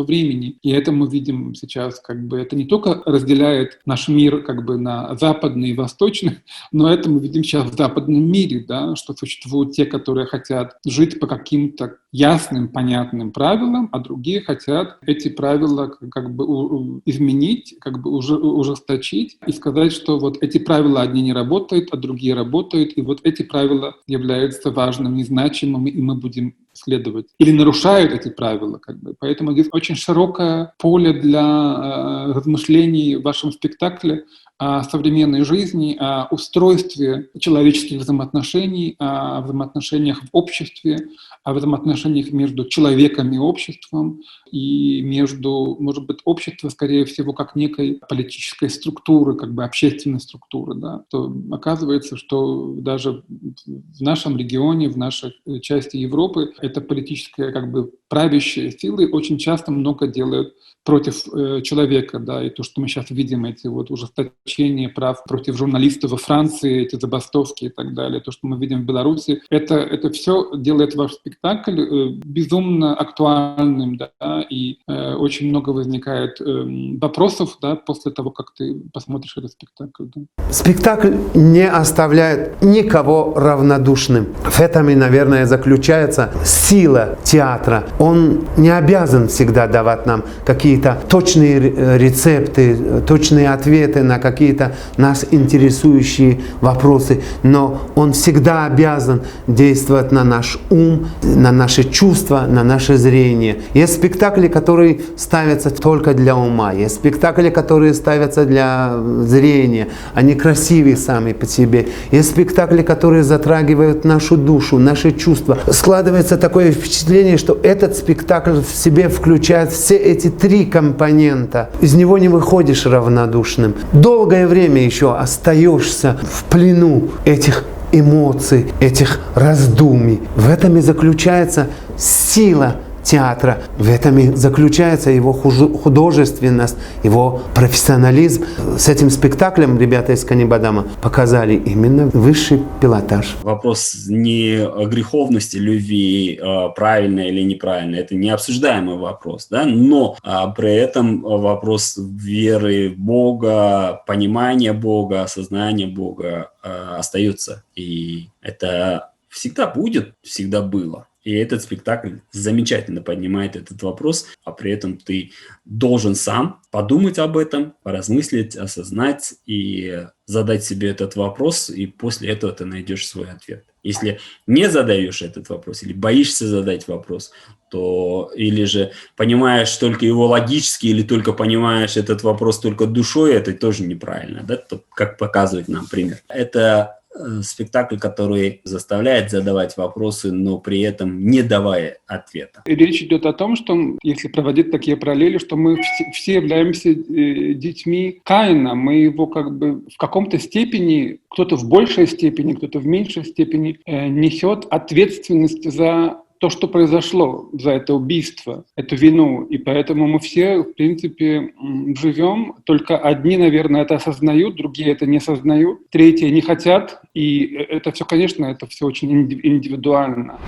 времени. И это мы видим сейчас, как бы это не только разделяет наш мир как бы на западный и восточный, но это мы видим сейчас в западном мире, да, что существуют те, которые хотят жить по каким-то ясным, понятным правилам, а другие хотят эти правила как бы изменить, как бы ужесточить и сказать, что вот эти правила одни не работают, а другие работают, и вот эти правила являются важными, значимыми, и мы будем следовать или нарушают эти правила. Как бы. Поэтому здесь очень широкое поле для размышлений в вашем спектакле о современной жизни, о устройстве человеческих взаимоотношений, о взаимоотношениях в обществе, о взаимоотношениях между человеком и обществом, и между, может быть, обществом, скорее всего, как некой политической структуры, как бы общественной структуры. Да? То оказывается, что даже в нашем регионе, в нашей части Европы, эта политическая, как бы, правящая силы очень часто много делают против человека, да, и то, что мы сейчас видим, эти вот ужесточения прав против журналистов во Франции, эти забастовки и так далее, то, что мы видим в Беларуси, это все делает ваш спектакль безумно актуальным, да, и очень много возникает вопросов, да, после того, как ты посмотришь этот спектакль. Да. Спектакль не оставляет никого равнодушным. В этом и, наверное, заключается сила театра. Он не обязан всегда давать нам какие-то точные рецепты, точные ответы на какие-то нас интересующие вопросы, но он всегда обязан действовать на наш ум, на наши чувства, на наше зрение. Есть спектакли, которые ставятся только для ума, есть спектакли, которые ставятся для зрения, они красивые сами по себе. Есть спектакли, которые затрагивают нашу душу, наши чувства. Складывается такое впечатление, что этот спектакль в себе включает все эти три компонента. Из него не выходишь равнодушным. Долгое время еще остаешься в плену этих эмоций, этих раздумий. В этом и заключается сила театра. В этом и заключается его художественность, его профессионализм. С этим спектаклем ребята из Канибадама показали именно высший пилотаж. Вопрос не о греховности любви, правильно или неправильно, это не обсуждаемый вопрос, да? Но при этом вопрос веры в Бога, понимания Бога, осознания Бога остается. И это всегда будет, всегда было. И этот спектакль замечательно поднимает этот вопрос, а при этом ты должен сам подумать об этом, поразмыслить, осознать и задать себе этот вопрос, и после этого ты найдешь свой ответ. Если не задаешь этот вопрос или боишься задать вопрос, то или же понимаешь только его логически, или только понимаешь этот вопрос только душой, это тоже неправильно, да? Как показывает нам пример. Это спектакль, который заставляет задавать вопросы, но при этом не давая ответа. И речь идет о том, что, если проводить такие параллели, что мы все являемся детьми Каина, мы его как бы в каком-то степени, кто-то в большей степени, кто-то в меньшей степени несет ответственность за то, что произошло, за это убийство, эту вину. И поэтому мы все, в принципе, живем. Только одни, наверное, это осознают, другие это не осознают, третьи не хотят. И это все, конечно, это все очень индивидуально.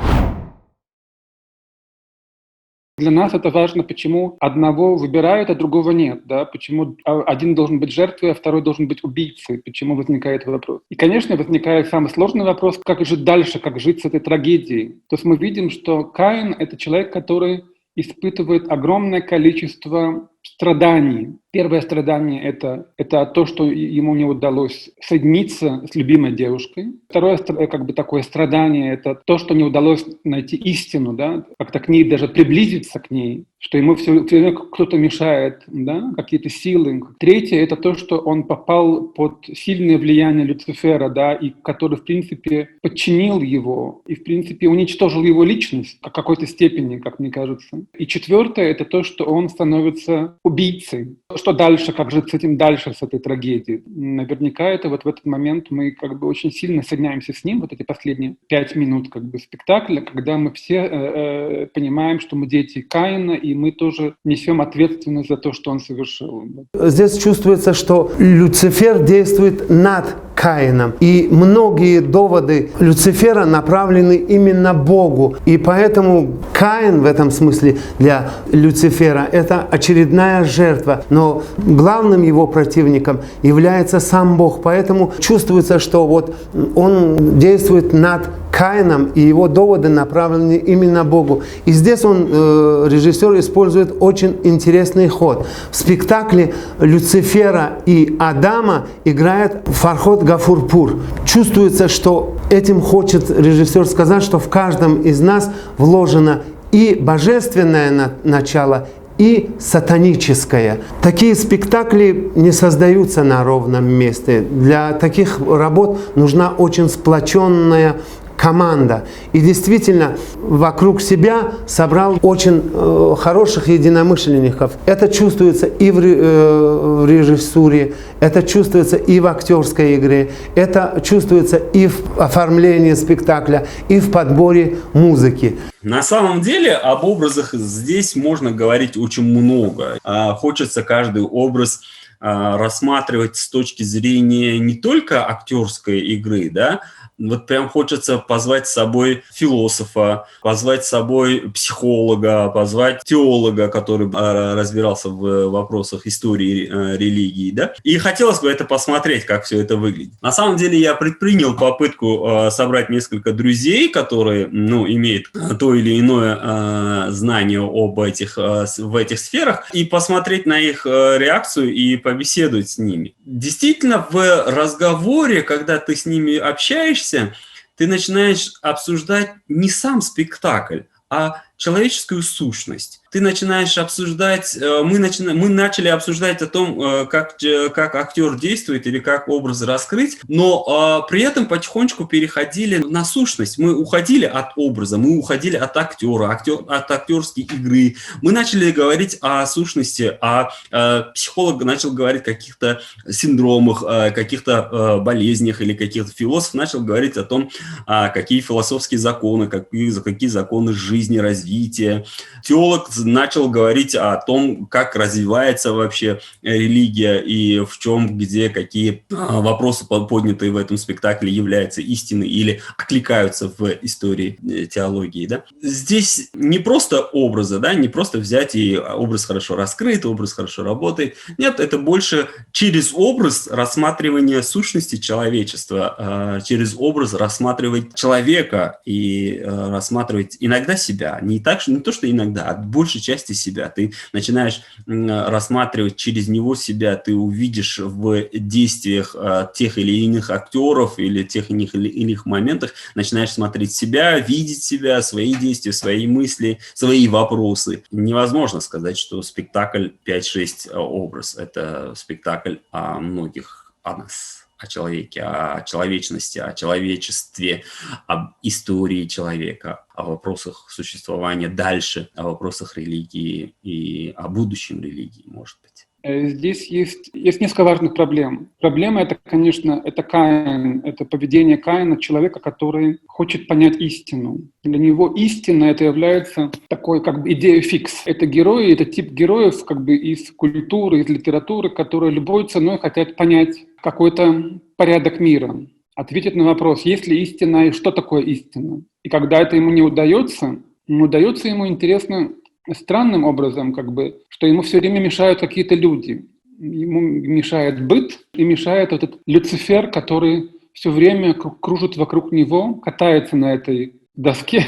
Для нас это важно, почему одного выбирают, а другого нет. Да? Почему один должен быть жертвой, а второй должен быть убийцей. Почему возникает вопрос. И, конечно, возникает самый сложный вопрос, как жить дальше, как жить с этой трагедией. То есть мы видим, что Каин — это человек, который испытывает огромное количество страданий. Первое страдание — это то, что ему не удалось соединиться с любимой девушкой. Второе как бы такое страдание — это то, что не удалось найти истину, да, как-то к ней даже приблизиться к ней, что ему все время кто-то мешает, да, какие-то силы. Третье — это то, что он попал под сильное влияние Люцифера, да, и который, в принципе, подчинил его и, в принципе, уничтожил его личность в какой-то степени, как мне кажется. И четвертое — это то, что он становится убийцей. Что дальше, как жить с этим дальше, с этой трагедией? Наверняка это вот в этот момент мы как бы очень сильно соединяемся с ним, вот эти последние 5 минут как бы спектакля, когда мы все понимаем, что мы дети Каина, и мы тоже несем ответственность за то, что он совершил. Здесь чувствуется, что Люцифер действует над Каином, и многие доводы Люцифера направлены именно Богу, и поэтому Каин в этом смысле для Люцифера — это очередная жертва, но главным его противником является сам Бог, поэтому чувствуется, что вот он действует над Каином, и его доводы направлены именно Богу. И здесь режиссер использует очень интересный ход. В спектакле Люцифера и Адама играет Фарход Гафурпур. Чувствуется, что Этим хочет режиссер сказать, что в каждом из нас вложено и божественное начало, и сатаническое. Такие спектакли не создаются на ровном месте. Для таких работ нужна очень сплоченная команда. И действительно, вокруг себя собрал очень хороших единомышленников. Это чувствуется и в режиссуре, это чувствуется и в актерской игре, это чувствуется и в оформлении спектакля, и в подборе музыки. На самом деле об образах здесь можно говорить очень много. Хочется каждый образ рассматривать с точки зрения не только актерской игры, да, вот прям хочется позвать с собой философа, позвать с собой психолога, позвать теолога, который разбирался в вопросах истории религии, да. И хотелось бы это посмотреть, как все это выглядит. На самом деле я предпринял попытку собрать несколько друзей, которые, имеют то или иное знание в этих сферах, и посмотреть на их реакцию и побеседовать с ними. Действительно, в разговоре, когда ты с ними общаешься, ты начинаешь обсуждать не сам спектакль, а человеческую сущность. Ты начинаешь обсуждать, мы начали обсуждать о том, как актер действует или как образ раскрыть, но при этом потихонечку переходили на сущность. Мы уходили от образа, мы уходили от актера, от актерской игры. Мы начали говорить о сущности, а психолог начал говорить о каких-то синдромах, каких-то болезнях, или каких-то философ начал говорить о том, какие философские законы, какие законы жизни, развития. Теолог начал говорить о том, как развивается вообще религия и в чем, где, какие вопросы, поднятые в этом спектакле, являются истиной или окликаются в истории теологии. Да? Здесь не просто образы, да, не просто взять и образ хорошо раскрыт, образ хорошо работает. Нет, это больше через образ рассматривания сущности человечества, через образ рассматривать человека и рассматривать иногда себя. Не то, что иногда, а большей части себя. Ты начинаешь рассматривать через него себя, ты увидишь в действиях тех или иных актеров или тех или иных моментах, начинаешь смотреть себя, видеть себя, свои действия, свои мысли, свои вопросы. Невозможно сказать, что спектакль 5-6 образ. Это спектакль о многих, о нас, о человеке, о человечности, о человечестве, об истории человека, о вопросах существования дальше, о вопросах религии и о будущем религии, может быть. Здесь есть несколько важных проблем. Проблема это, конечно, это Каин, это поведение Каина, человека, который хочет понять истину. Для него истина это является такой как бы идея фикс. Это герои, это тип героев как бы из культуры, из литературы, которые любой ценой хотят понять какой-то порядок мира, ответить на вопрос, есть ли истина и что такое истина. И когда это ему не удается ему интересно странным образом, как бы, что ему все время мешают какие-то люди. Ему мешает быт и мешает этот Люцифер, который все время кружит вокруг него, катается на этой доске.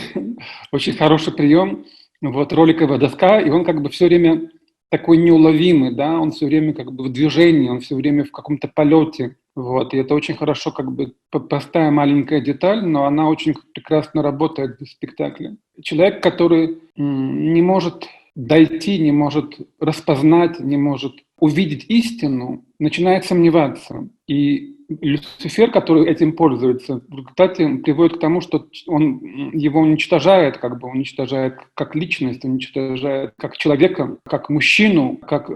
Очень хороший прием. Вот роликовая доска, и он как бы все время такой неуловимый, да, он все время как бы в движении, он все время в каком-то полете. Вот, и это очень хорошо, как бы простая маленькая деталь, но она очень прекрасно работает в спектакле. Человек, который не может дойти, не может распознать, не может увидеть истину, начинает сомневаться. И Люцифер, который этим пользуется, в результате приводит к тому, что он его уничтожает, как бы уничтожает как личность, уничтожает как человека, как мужчину, как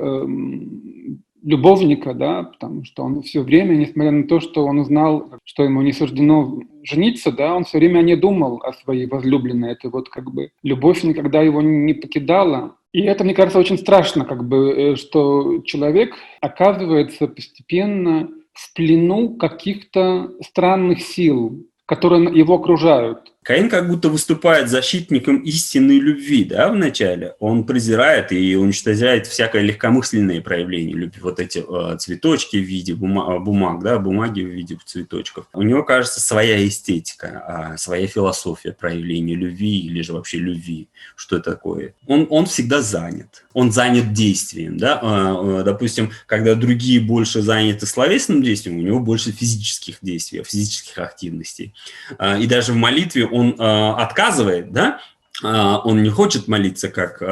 любовника, да, потому что он все время, несмотря на то, что он узнал, что ему не суждено жениться, да, он все время не думал о своей возлюбленной. Это вот как бы любовь никогда его не покидала. И это, мне кажется, очень страшно, как бы, что человек оказывается постепенно в плену каких-то странных сил, которые его окружают. Каин как будто выступает защитником истинной любви, да, в начале. Он презирает и уничтожает всякое легкомысленное проявление любви. Вот эти цветочки в виде бумаг, да, бумаги в виде цветочков. У него, кажется, своя эстетика, своя философия проявления любви или же вообще любви. Что это такое? Он всегда занят. Он занят действием, да. Допустим, когда другие больше заняты словесным действием, у него больше физических действий, физических активностей. И даже в молитве он отказывает, да, он не хочет молиться, как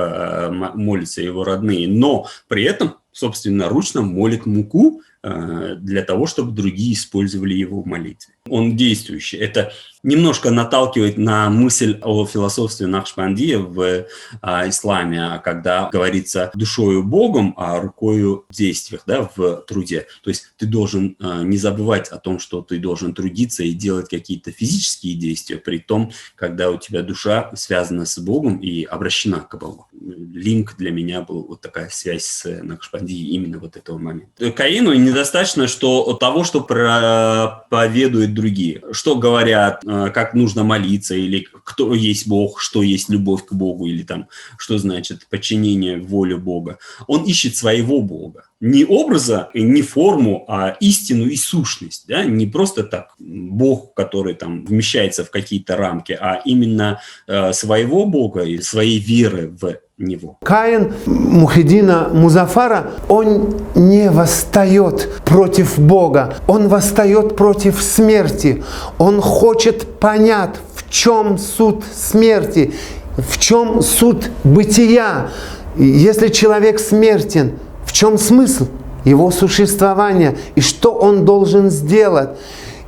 молятся его родные, но при этом собственноручно молит муку для того, чтобы другие использовали его в молитве. Он действующий. Это немножко наталкивает на мысль о философстве Нахшбандия в исламе, когда говорится душою Богом, а рукою в действиях, да, в труде. То есть ты должен не забывать о том, что ты должен трудиться и делать какие-то физические действия, при том, когда у тебя душа связана с Богом и обращена к Богу. Линк для меня был вот такая связь с Нахшбандией именно вот этого момента. Каину недостаточно того, что проповедуют другие, что говорят, как нужно молиться, или кто есть Бог, что есть любовь к Богу, или там, что значит подчинение воле Бога. Он ищет своего Бога. Не образа, не форму, а истину и сущность. Да? Не просто так Бог, который там вмещается в какие-то рамки, а именно своего Бога и своей веры в него. Каин Мухиддина Музафара, он не восстает против Бога, он восстает против смерти. Он хочет понять, в чем суть смерти, в чем суть бытия. Если человек смертен, в чем смысл его существования и что он должен сделать?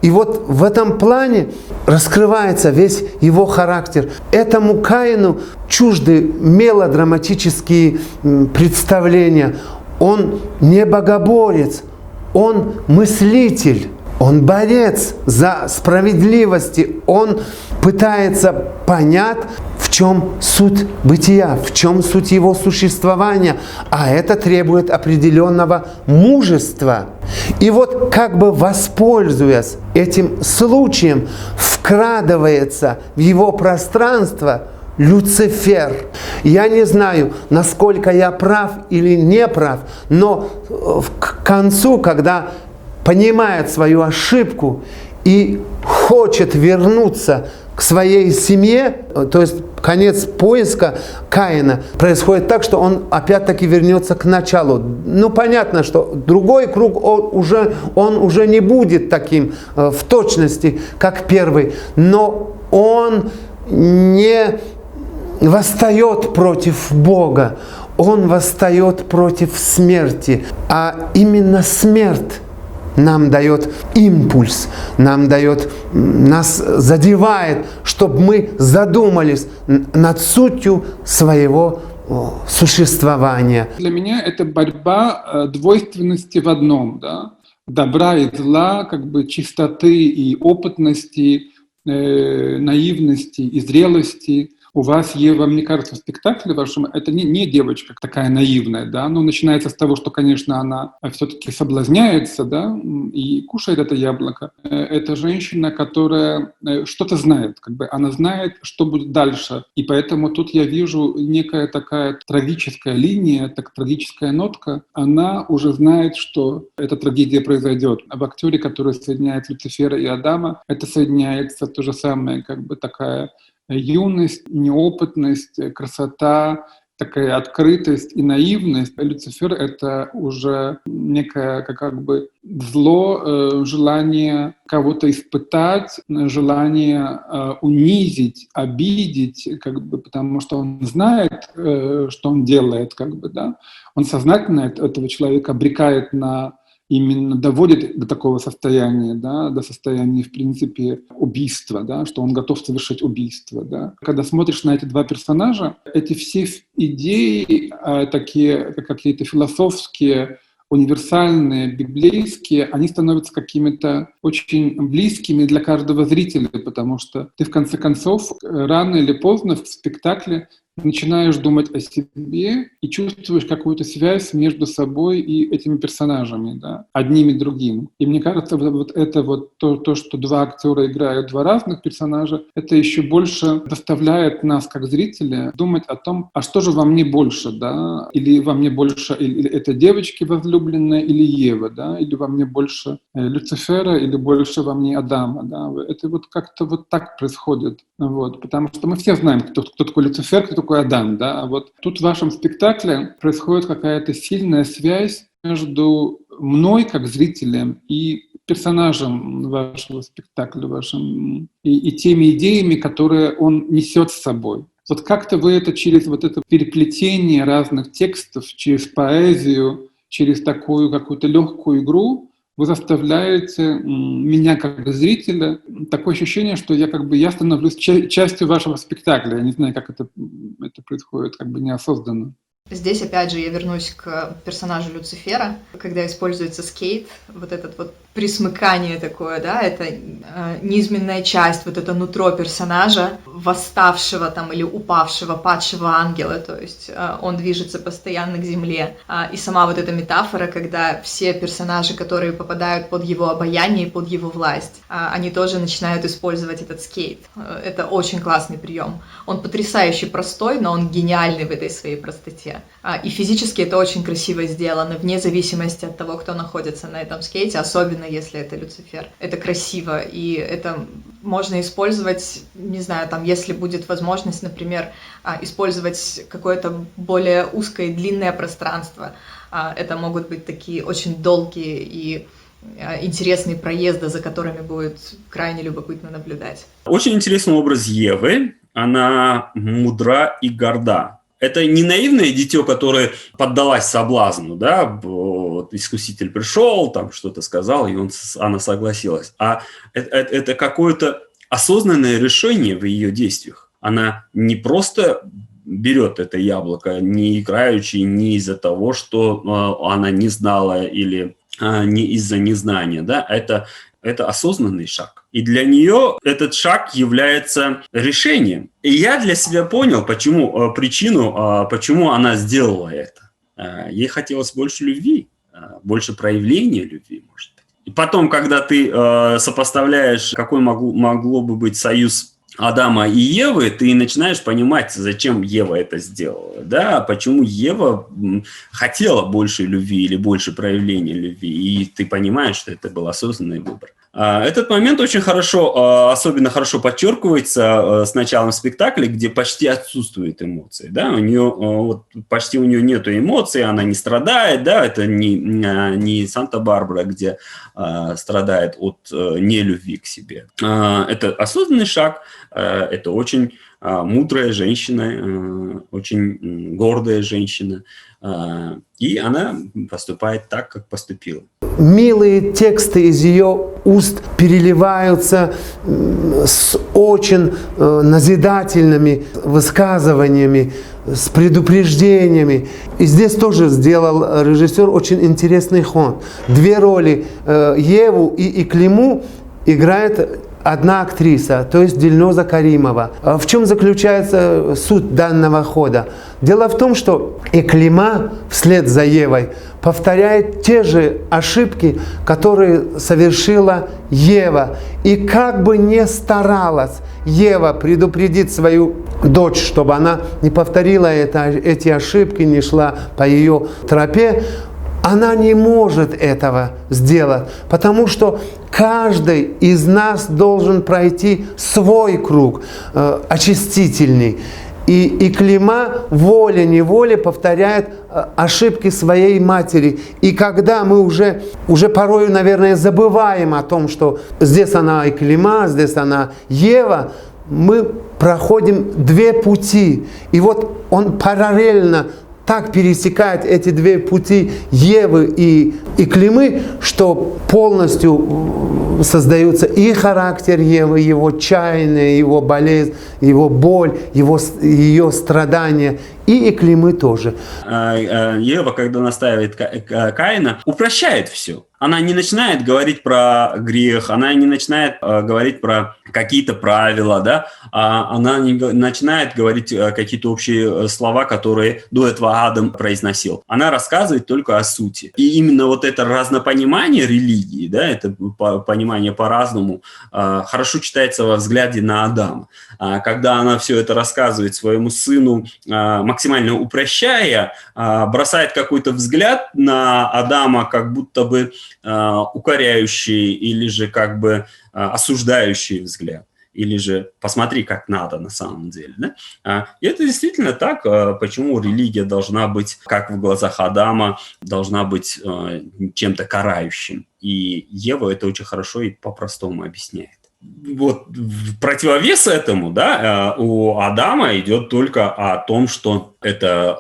И вот в этом плане раскрывается весь его характер. Этому Каину чужды мелодраматические представления. Он не богоборец, он мыслитель, он борец за справедливость. Он пытается понять, в чем суть бытия, в чем суть его существования, а это требует определенного мужества. И вот как бы воспользуясь этим случаем, вкрадывается в его пространство Люцифер. Я не знаю, насколько я прав или не прав, но к концу, когда понимает свою ошибку и хочет вернуться к своей семье, то есть конец поиска Каина происходит так, что он опять-таки вернется к началу. Ну, понятно, что другой круг он уже не будет таким в точности, как первый, но он не восстает против Бога, он восстает против смерти, а именно смерть нам дает импульс, нас задевает, чтобы мы задумались над сутью своего существования. Для меня это борьба двойственности в одном, да? Добра и зла, как бы чистоты и опытности, наивности и зрелости. У вас, Ева, мне кажется, в спектакле вашем это не девочка такая наивная, да, но начинается с того, что, конечно, она все-таки соблазняется, да, и кушает это яблоко. Это женщина, которая что-то знает, как бы она знает, что будет дальше, и поэтому тут я вижу некая такая трагическая линия, так трагическая нотка. Она уже знает, что эта трагедия произойдет. А в актере, который соединяет Люцифера и Адама, это соединяется то же самое, как бы такая юность, неопытность, красота, такая открытость и наивность. Люцифер — это уже некое как бы зло, желание кого-то испытать, желание унизить, обидеть, как бы, потому что он знает, что он делает, как бы, да. Он сознательно этого человека обрекает на именно доводит до такого состояния, да, до состояния, в принципе, убийства, да, что он готов совершить убийство. Да. Когда смотришь на эти два персонажа, эти все идеи, такие какие-то философские, универсальные, библейские, они становятся какими-то очень близкими для каждого зрителя, потому что ты, в конце концов, рано или поздно в спектакле начинаешь думать о себе и чувствуешь какую-то связь между собой и этими персонажами, да, одним и другим. И мне кажется, вот это вот то, что два актера играют два разных персонажа, это еще больше заставляет нас, как зрителя, думать о том, а что же во мне больше, да, или во мне больше, или это девочки возлюбленная, или Ева, да, или во мне больше Люцифера, или больше во мне Адама, да. Это вот как-то вот так происходит, вот, потому что мы все знаем, кто такой Люцифер, кто такой Адам, да, а вот тут в вашем спектакле происходит какая-то сильная связь между мной, как зрителем, и персонажем вашего спектакля, и теми идеями, которые он несет с собой. Вот как-то вы это через вот это переплетение разных текстов, через поэзию, через такую какую-то легкую игру, вы заставляете меня как зрителя, такое ощущение, что я становлюсь частью вашего спектакля. Я не знаю, как это происходит, как бы неосознанно. Здесь, опять же, я вернусь к персонажу Люцифера, когда используется скейт, вот это вот присмыкание такое, да, это неизменная часть, вот это нутро персонажа, восставшего там или упавшего, падшего ангела, то есть он движется постоянно к земле. И сама вот эта метафора, когда все персонажи, которые попадают под его обаяние, под его власть, они тоже начинают использовать этот скейт. Это очень классный прием. Он потрясающе простой, но он гениальный в этой своей простоте. И физически это очень красиво сделано, вне зависимости от того, кто находится на этом скейте, особенно если это Люцифер. Это красиво, и это можно использовать, не знаю, там, если будет возможность, например, использовать какое-то более узкое и длинное пространство. Это могут быть такие очень долгие и интересные проезды, за которыми будет крайне любопытно наблюдать. Очень интересный образ Евы. Она мудра и горда. Это не наивное дитё, которое поддалась соблазну, да, вот искуситель пришел, там что-то сказал, и она согласилась. А это какое-то осознанное решение в ее действиях. Она не просто берет это яблоко, не играючи, не из-за того, что она не знала или не из-за незнания, да, это осознанный шаг. И для нее этот шаг является решением. И я для себя понял, почему она сделала это. Ей хотелось больше любви, больше проявления любви, может быть. И потом, когда ты сопоставляешь, какой могло бы быть союз Адама и Евы, ты начинаешь понимать, зачем Ева это сделала, да, почему Ева хотела больше любви или больше проявления любви, и ты понимаешь, что это был осознанный выбор. Этот момент очень хорошо, особенно хорошо подчеркивается с началом спектакля, где почти отсутствуют эмоции, да, у нее нету эмоций, она не страдает, да, это не Санта-Барбара, где страдает от нелюбви к себе. Это осознанный шаг, это очень мудрая женщина, очень гордая женщина, и она поступает так, как поступила. Милые тексты из ее уст переливаются с очень назидательными высказываниями, с предупреждениями. И здесь тоже сделал режиссер очень интересный ход. Две роли, Еву и Иклиму, играет одна актриса, то есть Дильноза Каримова. В чем заключается суть данного хода? Дело в том, что Иклима вслед за Евой повторяет те же ошибки, которые совершила Ева. И как бы не старалась Ева предупредить свою дочь, чтобы она не повторила эти ошибки, не шла по ее тропе, она не может этого сделать, потому что каждый из нас должен пройти свой круг очистительный. И Иклима волей-неволей повторяет ошибки своей матери. И когда мы уже порою, наверное, забываем о том, что здесь она Иклима, здесь она Ева, мы проходим две пути. И вот он параллельно так пересекает эти две пути Евы и и клеймы, что полностью создается и характер Евы, его чаяние, его болезнь, его боль, ее страдания, и клеймы тоже. Ева, когда настаивает Каина, упрощает все. Она не начинает говорить про грех, она не начинает говорить про какие-то правила, да? Она не начинает говорить какие-то общие слова, которые до этого Адам произносил. Она рассказывает только о сути. И именно вот это разнопонимание религии, да, это понимание по-разному, хорошо читается во взгляде на Адама. Когда она все это рассказывает своему сыну, максимально упрощая, бросает какой-то взгляд на Адама, как будто бы укоряющий или же как бы осуждающий взгляд. Или же посмотри, как надо на самом деле. Да? И это действительно так. Почему религия должна быть, как в глазах Адама, должна быть чем-то карающим. И Ева это очень хорошо и по-простому объясняет. Вот в противовес этому, да, у Адама идет только о том, что это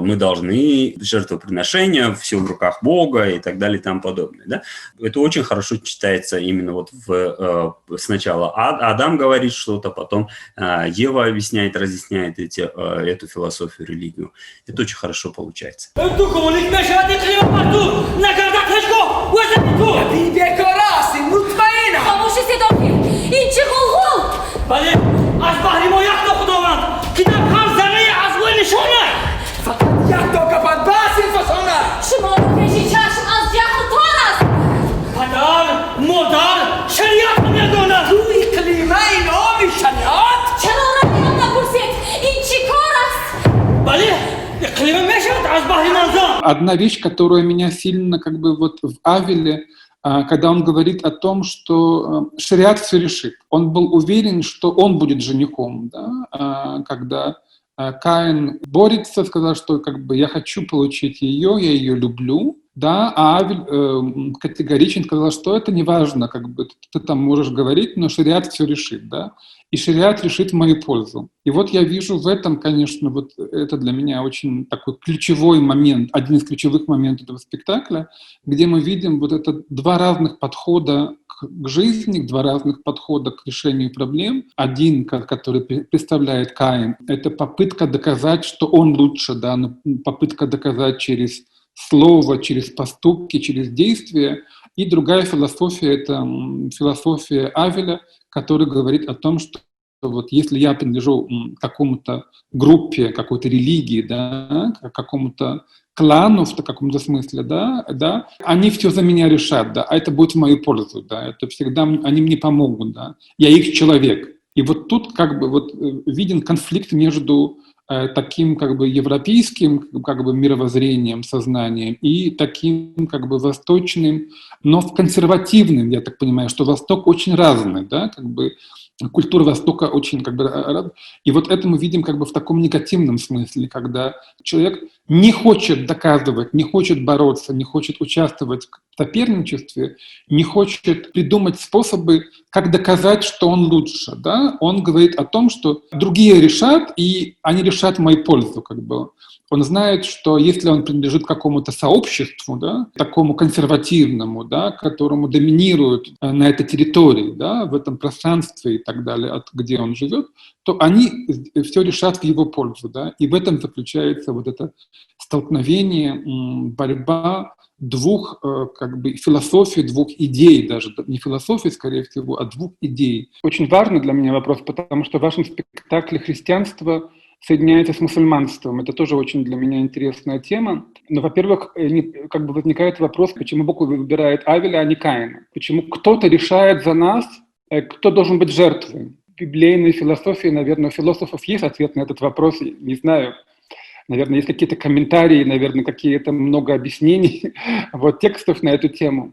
мы должны жертвоприношения, все в руках Бога и так далее и тому подобное. Да? Это очень хорошо читается именно вот сначала Адам говорит что-то, потом Ева объясняет, разъясняет эту философию, религию. Это очень хорошо получается. این چه غلغل؟ بله از بحری ما یک تا خداوند که در هر ذره از او نشانه فقط یک تا کفت بس این فسانه شما رو کشی چشم از جهل و تان است پدر مادر شریعت رو میدونه توی کلمه نامی شریعت چرا رایان نپرسید این چی کار است؟ بله اقلیم میشد از بحری منظم. Одна вещь, которая меня сильно как бы вот в Авеле, когда он говорит о том, что шариат все решит. Он был уверен, что он будет женихом, да? Когда Каин борется, сказал, что как бы я хочу получить ее, я ее люблю, да, а Авель категорично сказал, что это не важно, как бы ты там можешь говорить, но шариат все решит, да, и шариат решит в мою пользу. И вот я вижу в этом, конечно, вот это для меня очень такой ключевой момент, один из ключевых моментов этого спектакля, где мы видим вот это два разных подхода к жизни, два разных подхода к решению проблем. Один, который представляет Каин, это попытка доказать, что он лучше, да, попытка доказать через слово, через поступки, через действия. И другая философия — это философия Авеля, который говорит о том, что вот если я принадлежу какому-то группе, какой-то религии, да, какому-то клану в каком-то смысле, да, они все за меня решат, да, а это будет в мою пользу, да, это всегда они мне помогут, да, я их человек. И вот тут как бы вот виден конфликт между таким как бы европейским как бы мировоззрением, сознанием и таким как бы восточным, но в консервативным, я так понимаю, что Восток очень разный, да, как бы культура Востока очень как бы... И вот это мы видим как бы в таком негативном смысле, когда человек не хочет доказывать, не хочет бороться, не хочет участвовать в соперничестве, не хочет придумать способы, как доказать, что он лучше. Да? Он говорит о том, что другие решат, и они решат в мою пользу. Как бы. Он знает, что если он принадлежит какому-то сообществу, да, такому консервативному, да, которому доминируют на этой территории, да, в этом пространстве и так далее, где он живет, то они все решат в его пользу. Да, и в этом заключается вот это столкновение, борьба двух как бы философий, двух идей, даже не философии, скорее всего, а двух идей. Очень важный для меня вопрос, потому что в вашем спектакле христианство соединяется с мусульманством. Это тоже очень для меня интересная тема. Но, во-первых, как бы возникает вопрос, почему Бог выбирает Авеля, а не Каина? Почему кто-то решает за нас, кто должен быть жертвой? В библейной философии, наверное, у философов есть ответ на этот вопрос, не знаю. Наверное, есть какие-то комментарии, наверное, какие-то много объяснений, вот, текстов на эту тему.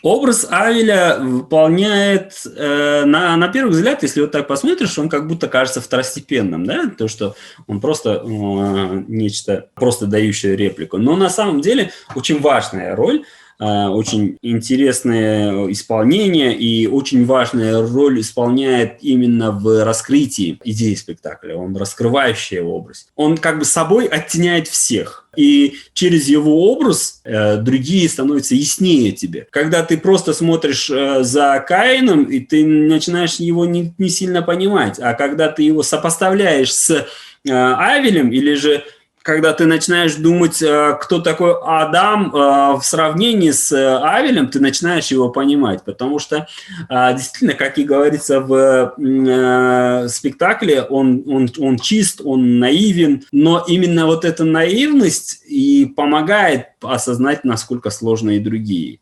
Образ Авеля выполняет, на первый взгляд, если вот так посмотришь, он как будто кажется второстепенным, да, то, что он просто нечто, просто дающее реплику. Но на самом деле очень важная роль очень интересное исполнение, и очень важную роль исполняет именно в раскрытии идеи спектакля. Он раскрывающий образ. Он как бы собой оттеняет всех. И через его образ другие становятся яснее тебе. Когда ты просто смотришь за Каином, и ты начинаешь его не сильно понимать, а когда ты его сопоставляешь с Авелем, или же когда ты начинаешь думать, кто такой Адам в сравнении с Авелем, ты начинаешь его понимать, потому что действительно, как и говорится в спектакле, он чист, он наивен, но именно вот эта наивность и помогает осознать, насколько сложны и другие.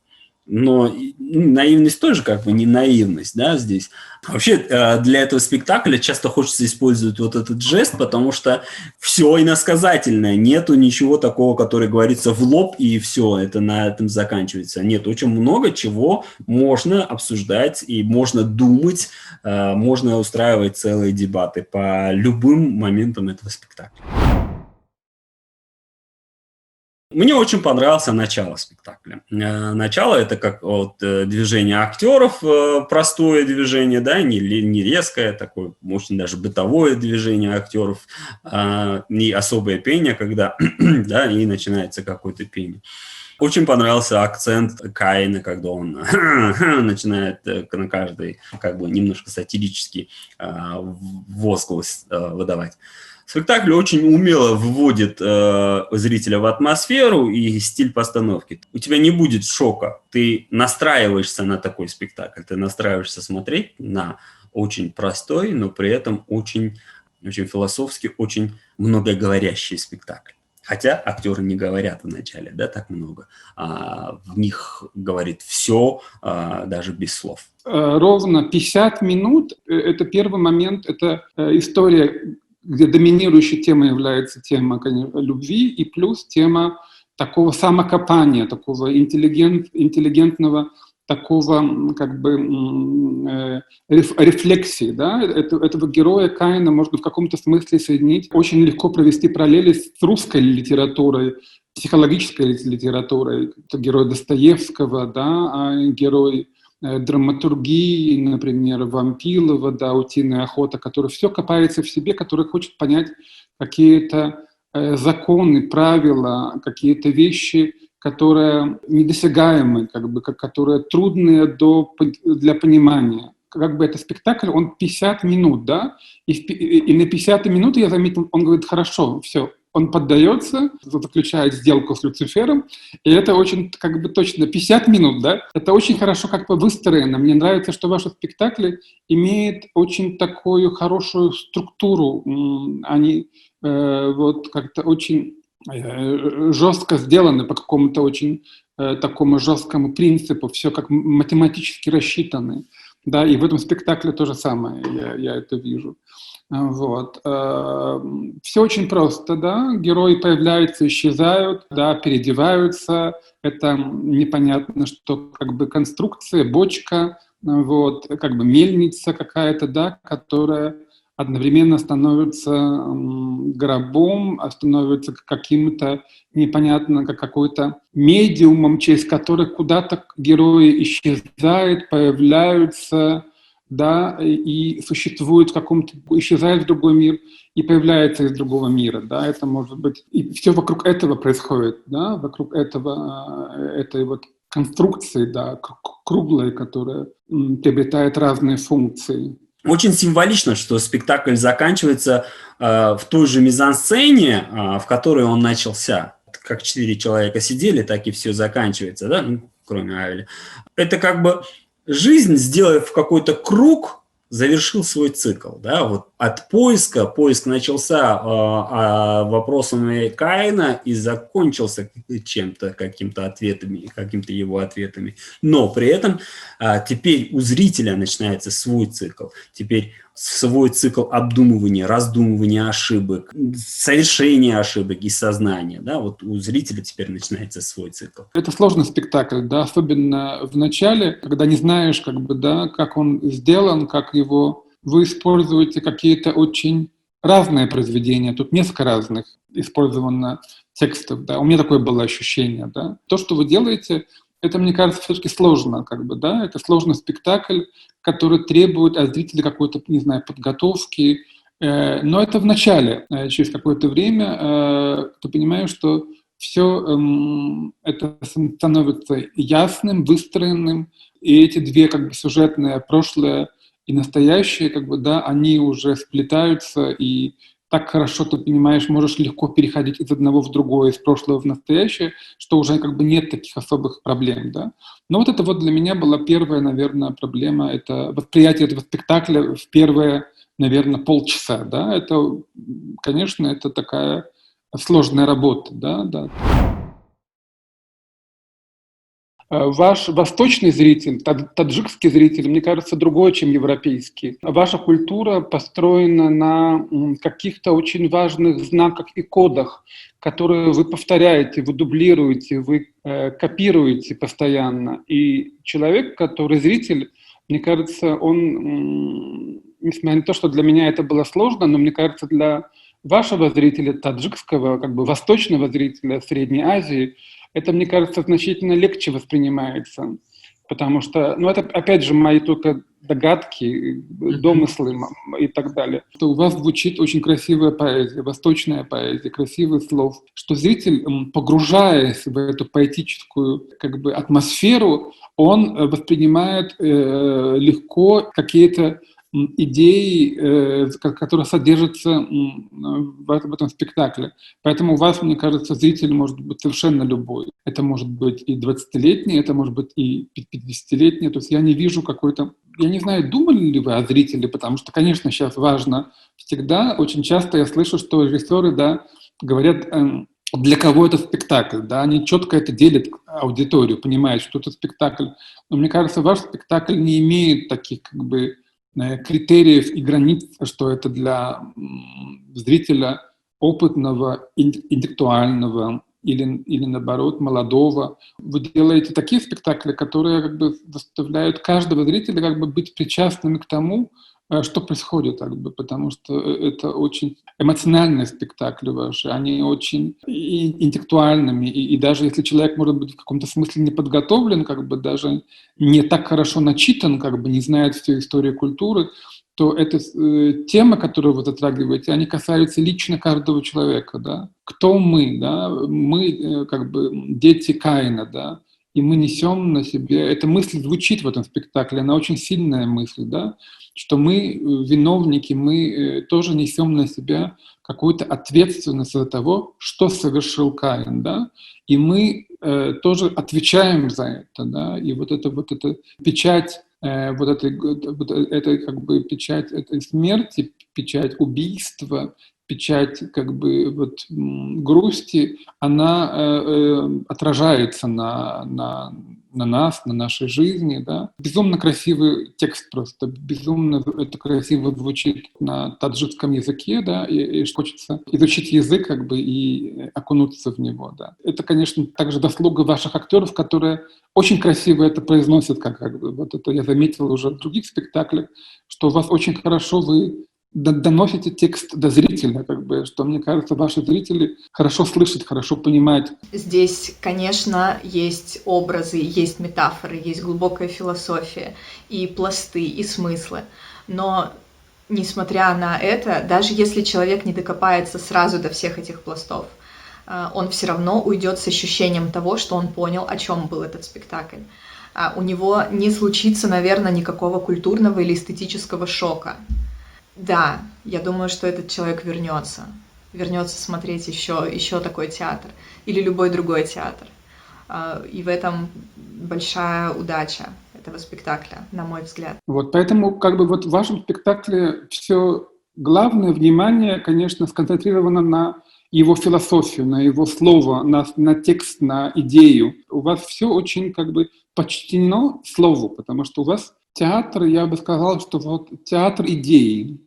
Но наивность тоже как бы не наивность, да, здесь. Вообще для этого спектакля часто хочется использовать вот этот жест, потому что все иносказательное, нету ничего такого, которое говорится в лоб, и все, это на этом заканчивается. Нет, очень много чего можно обсуждать, и можно думать, можно устраивать целые дебаты по любым моментам этого спектакля. Мне очень понравилось начало спектакля. Начало – это как вот движение актеров, простое движение, да, не резкое, такое, очень даже бытовое движение актеров, не особое пение, когда, да, и начинается какое-то пение. Очень понравился акцент Каина, когда он начинает на каждый, как бы, немножко сатирический возглас выдавать. Спектакль очень умело вводит зрителя в атмосферу и стиль постановки. У тебя не будет шока. Ты настраиваешься на такой спектакль. Ты настраиваешься смотреть на очень простой, но при этом очень, очень философский, очень многоговорящий спектакль. Хотя актеры не говорят вначале, да, так много. В них говорит все, даже без слов. Ровно 50 минут – это первый момент, это история, где доминирующей темой является тема, конечно, любви, и плюс тема такого самокопания, такого интеллигентного, такого как бы рефлексии. Да? Этого героя Каина можно в каком-то смысле соединить. Очень легко провести параллели с русской литературой, психологической литературой. Это герой Достоевского, да? Герой драматургии, например, Вампилова, да, «Утиная охота», который все копается в себе, который хочет понять какие-то законы, правила, какие-то вещи, которые недосягаемы, как бы, которые трудные для понимания. Как бы это спектакль, он 50 минут, да, и на 50 минут я заметил, он говорит: хорошо, все. Он поддается, заключает сделку с Люцифером, и это очень, как бы, точно 50 минут, да? Это очень хорошо как бы выстроено. Мне нравится, что ваши спектакли имеют очень такую хорошую структуру. Они вот как-то очень жестко сделаны по какому-то очень такому жесткому принципу, все как математически рассчитаны. Да, и в этом спектакле то же самое, я это вижу. Вот. Все очень просто, да, герои появляются, исчезают, да, переодеваются, это непонятно, что как бы конструкция, бочка, вот, как бы мельница какая-то, да, которая одновременно становится гробом, становится каким-то непонятно, как какой-то медиумом, через который куда-то герои исчезают, появляются, да, и существует в каком-то, исчезает в другой мир и появляется из другого мира, да, это может быть, и все вокруг этого происходит, да, вокруг этой вот конструкции, да, круглой, которая приобретает разные функции. Очень символично, что спектакль заканчивается в той же мизансцене, в которой он начался. Как 4 человека сидели, так и все заканчивается, да, ну, кроме Авеля. Это как бы жизнь, сделав какой-то круг, завершил свой цикл, да, вот от поиск начался вопросами Каина и закончился чем-то, каким-то ответами, каким-то его ответами, но при этом теперь у зрителя начинается свой цикл, теперь свой цикл обдумывания, раздумывания ошибок, совершения ошибок и сознания, да, вот у зрителя теперь начинается свой цикл. Это сложный спектакль, да, особенно в начале, когда не знаешь, как бы, да, как он сделан, как его вы используете какие-то очень разные произведения, тут несколько разных использовано текстов, да, у меня такое было ощущение, да. То, что вы делаете, это, мне кажется, все-таки сложно, как бы, да, это сложный спектакль, который требует от зрителя какой-то, не знаю, подготовки, но это в начале, через какое-то время ты понимаешь, что все это становится ясным, выстроенным, и эти две как бы сюжетные, прошлое и настоящее, как бы, да, они уже сплетаются, и так хорошо ты понимаешь, можешь легко переходить из одного в другое, из прошлого в настоящее, что уже как бы нет таких особых проблем, да. Но вот это вот для меня была первая, наверное, проблема, это восприятие этого спектакля в первые, наверное, полчаса, да. Это, конечно, это такая сложная работа, да, да. Ваш восточный зритель, таджикский зритель, мне кажется, другой, чем европейский. Ваша культура построена на каких-то очень важных знаках и кодах, которые вы повторяете, вы дублируете, вы копируете постоянно. И человек, который зритель, мне кажется, он, несмотря на то, что для меня это было сложно, но мне кажется, для вашего зрителя, таджикского, как бы восточного зрителя Средней Азии, это, мне кажется, значительно легче воспринимается, потому что, ну, это, опять же, мои только догадки, домыслы и так далее. Что у вас звучит очень красивая поэзия, восточная поэзия, красивых слов, что зритель, погружаясь в эту поэтическую как бы атмосферу, он воспринимает легко какие-то идеи, которые содержатся в этом спектакле. Поэтому у вас, мне кажется, зритель может быть совершенно любой. Это может быть и 20-летний, это может быть и 50-летний. То есть я не вижу какой-то... Я не знаю, думали ли вы о зрителе, потому что, конечно, сейчас важно всегда. Очень часто я слышу, что режиссеры, да, говорят, для кого это спектакль, да, они четко это делят аудиторию, понимают, что это спектакль. Но мне кажется, ваш спектакль не имеет таких, как бы, критериев и границ, что это для зрителя опытного, интеллектуального или наоборот, молодого. Вы делаете такие спектакли, которые как бы заставляют каждого зрителя как бы быть причастным к тому, что происходит, как бы, потому что это очень эмоциональные спектакли ваши, они очень интеллектуальными, и даже если человек, может быть, в каком-то смысле не подготовлен, как бы даже не так хорошо начитан, как бы не знает всю историю культуры, то эта тема, которую вы затрагиваете, они касаются лично каждого человека, да. Кто мы, да? Мы как бы дети Каина, да, и мы несем на себе... Эта мысль звучит в этом спектакле, она очень сильная мысль, да, что мы виновники, мы тоже несем на себя какую-то ответственность за того, что совершил Каин, да, и мы тоже отвечаем за это, да, и вот эта печать, вот эта как бы печать этой смерти, печать убийства, печать как бы вот грусти, она отражается на нас, на нашей жизни, да. Безумно красивый текст просто, безумно это красиво звучит на таджикском языке, да, и хочется изучить язык как бы и окунуться в него, да. Это, конечно, также заслуга ваших актеров, которые очень красиво это произносят, как бы, вот это я заметил уже в других спектаклях, что у вас очень хорошо вы доносите текст до зрителя, как бы, что, мне кажется, ваши зрители хорошо слышат, хорошо понимают. Здесь, конечно, есть образы, есть метафоры, есть глубокая философия, и пласты, и смыслы. Но, несмотря на это, даже если человек не докопается сразу до всех этих пластов, он все равно уйдет с ощущением того, что он понял, о чем был этот спектакль. У него не случится, наверное, никакого культурного или эстетического шока. Да, я думаю, что этот человек вернется смотреть еще такой театр или любой другой театр. И в этом большая удача этого спектакля, на мой взгляд. Вот поэтому как бы вот в вашем спектакле все главное внимание, конечно, сконцентрировано на его философию, на его слово, на текст, на идею. У вас все очень как бы почтено слову, потому что у вас театр, я бы сказал, что вот театр идеи,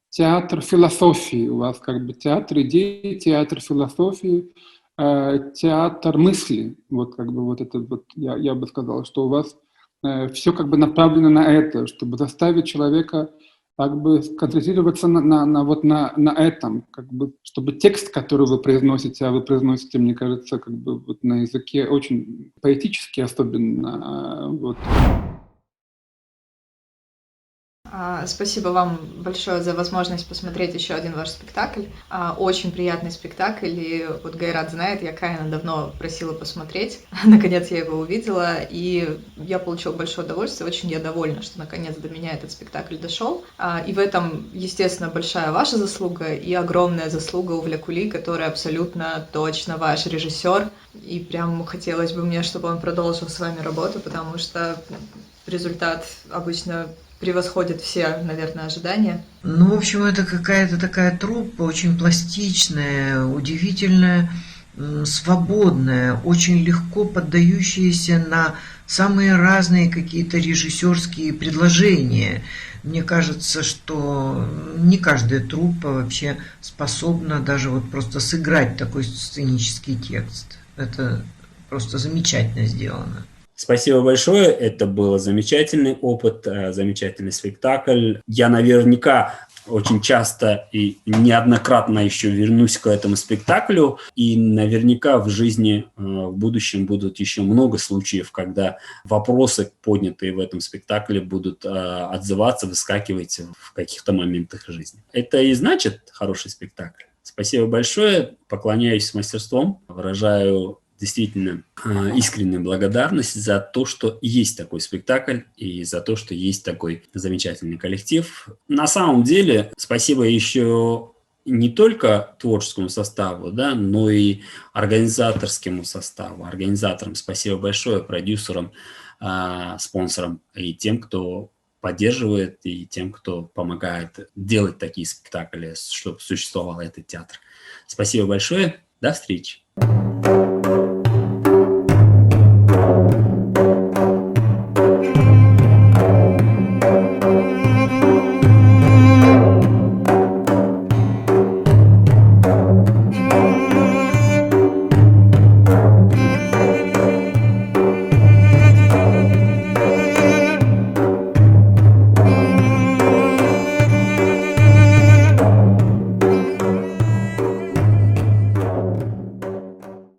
театр философии, у вас как бы театр идеи, театр философии, театр мысли. Вот как бы вот это вот я бы сказал, что у вас все как бы направлено на это, чтобы заставить человека как бы сконцентрироваться на этом, как бы, чтобы текст, который вы произносите, мне кажется, как бы вот на языке очень поэтически особенно, вот. Спасибо вам большое за возможность посмотреть еще один ваш спектакль. Очень приятный спектакль, и вот Гайрат знает, я Каина давно просила посмотреть. Наконец я его увидела, и я получила большое удовольствие. Очень я довольна, что наконец до меня этот спектакль дошел. И в этом, естественно, большая ваша заслуга и огромная заслуга Увля Кули, который абсолютно точно ваш режиссер. И прям хотелось бы мне, чтобы он продолжил с вами работу, потому что результат обычно превосходит все, наверное, ожидания. Ну, в общем, это какая-то такая труппа очень пластичная, удивительная, свободная, очень легко поддающаяся на самые разные какие-то режиссерские предложения. Мне кажется, что не каждая труппа вообще способна даже вот просто сыграть такой сценический текст. Это просто замечательно сделано. Спасибо большое, это был замечательный опыт, замечательный спектакль. Я наверняка очень часто и неоднократно еще вернусь к этому спектаклю, и наверняка в жизни в будущем будут еще много случаев, когда вопросы, поднятые в этом спектакле, будут отзываться, выскакивать в каких-то моментах жизни. Это и значит хороший спектакль. Спасибо большое, поклоняюсь мастерством, выражаю действительно искреннюю благодарность за то, что есть такой спектакль и за то, что есть такой замечательный коллектив. На самом деле, спасибо еще не только творческому составу, да, но и организаторскому составу, организаторам спасибо большое, продюсерам, спонсорам и тем, кто поддерживает, и тем, кто помогает делать такие спектакли, чтобы существовал этот театр. Спасибо большое, до встречи.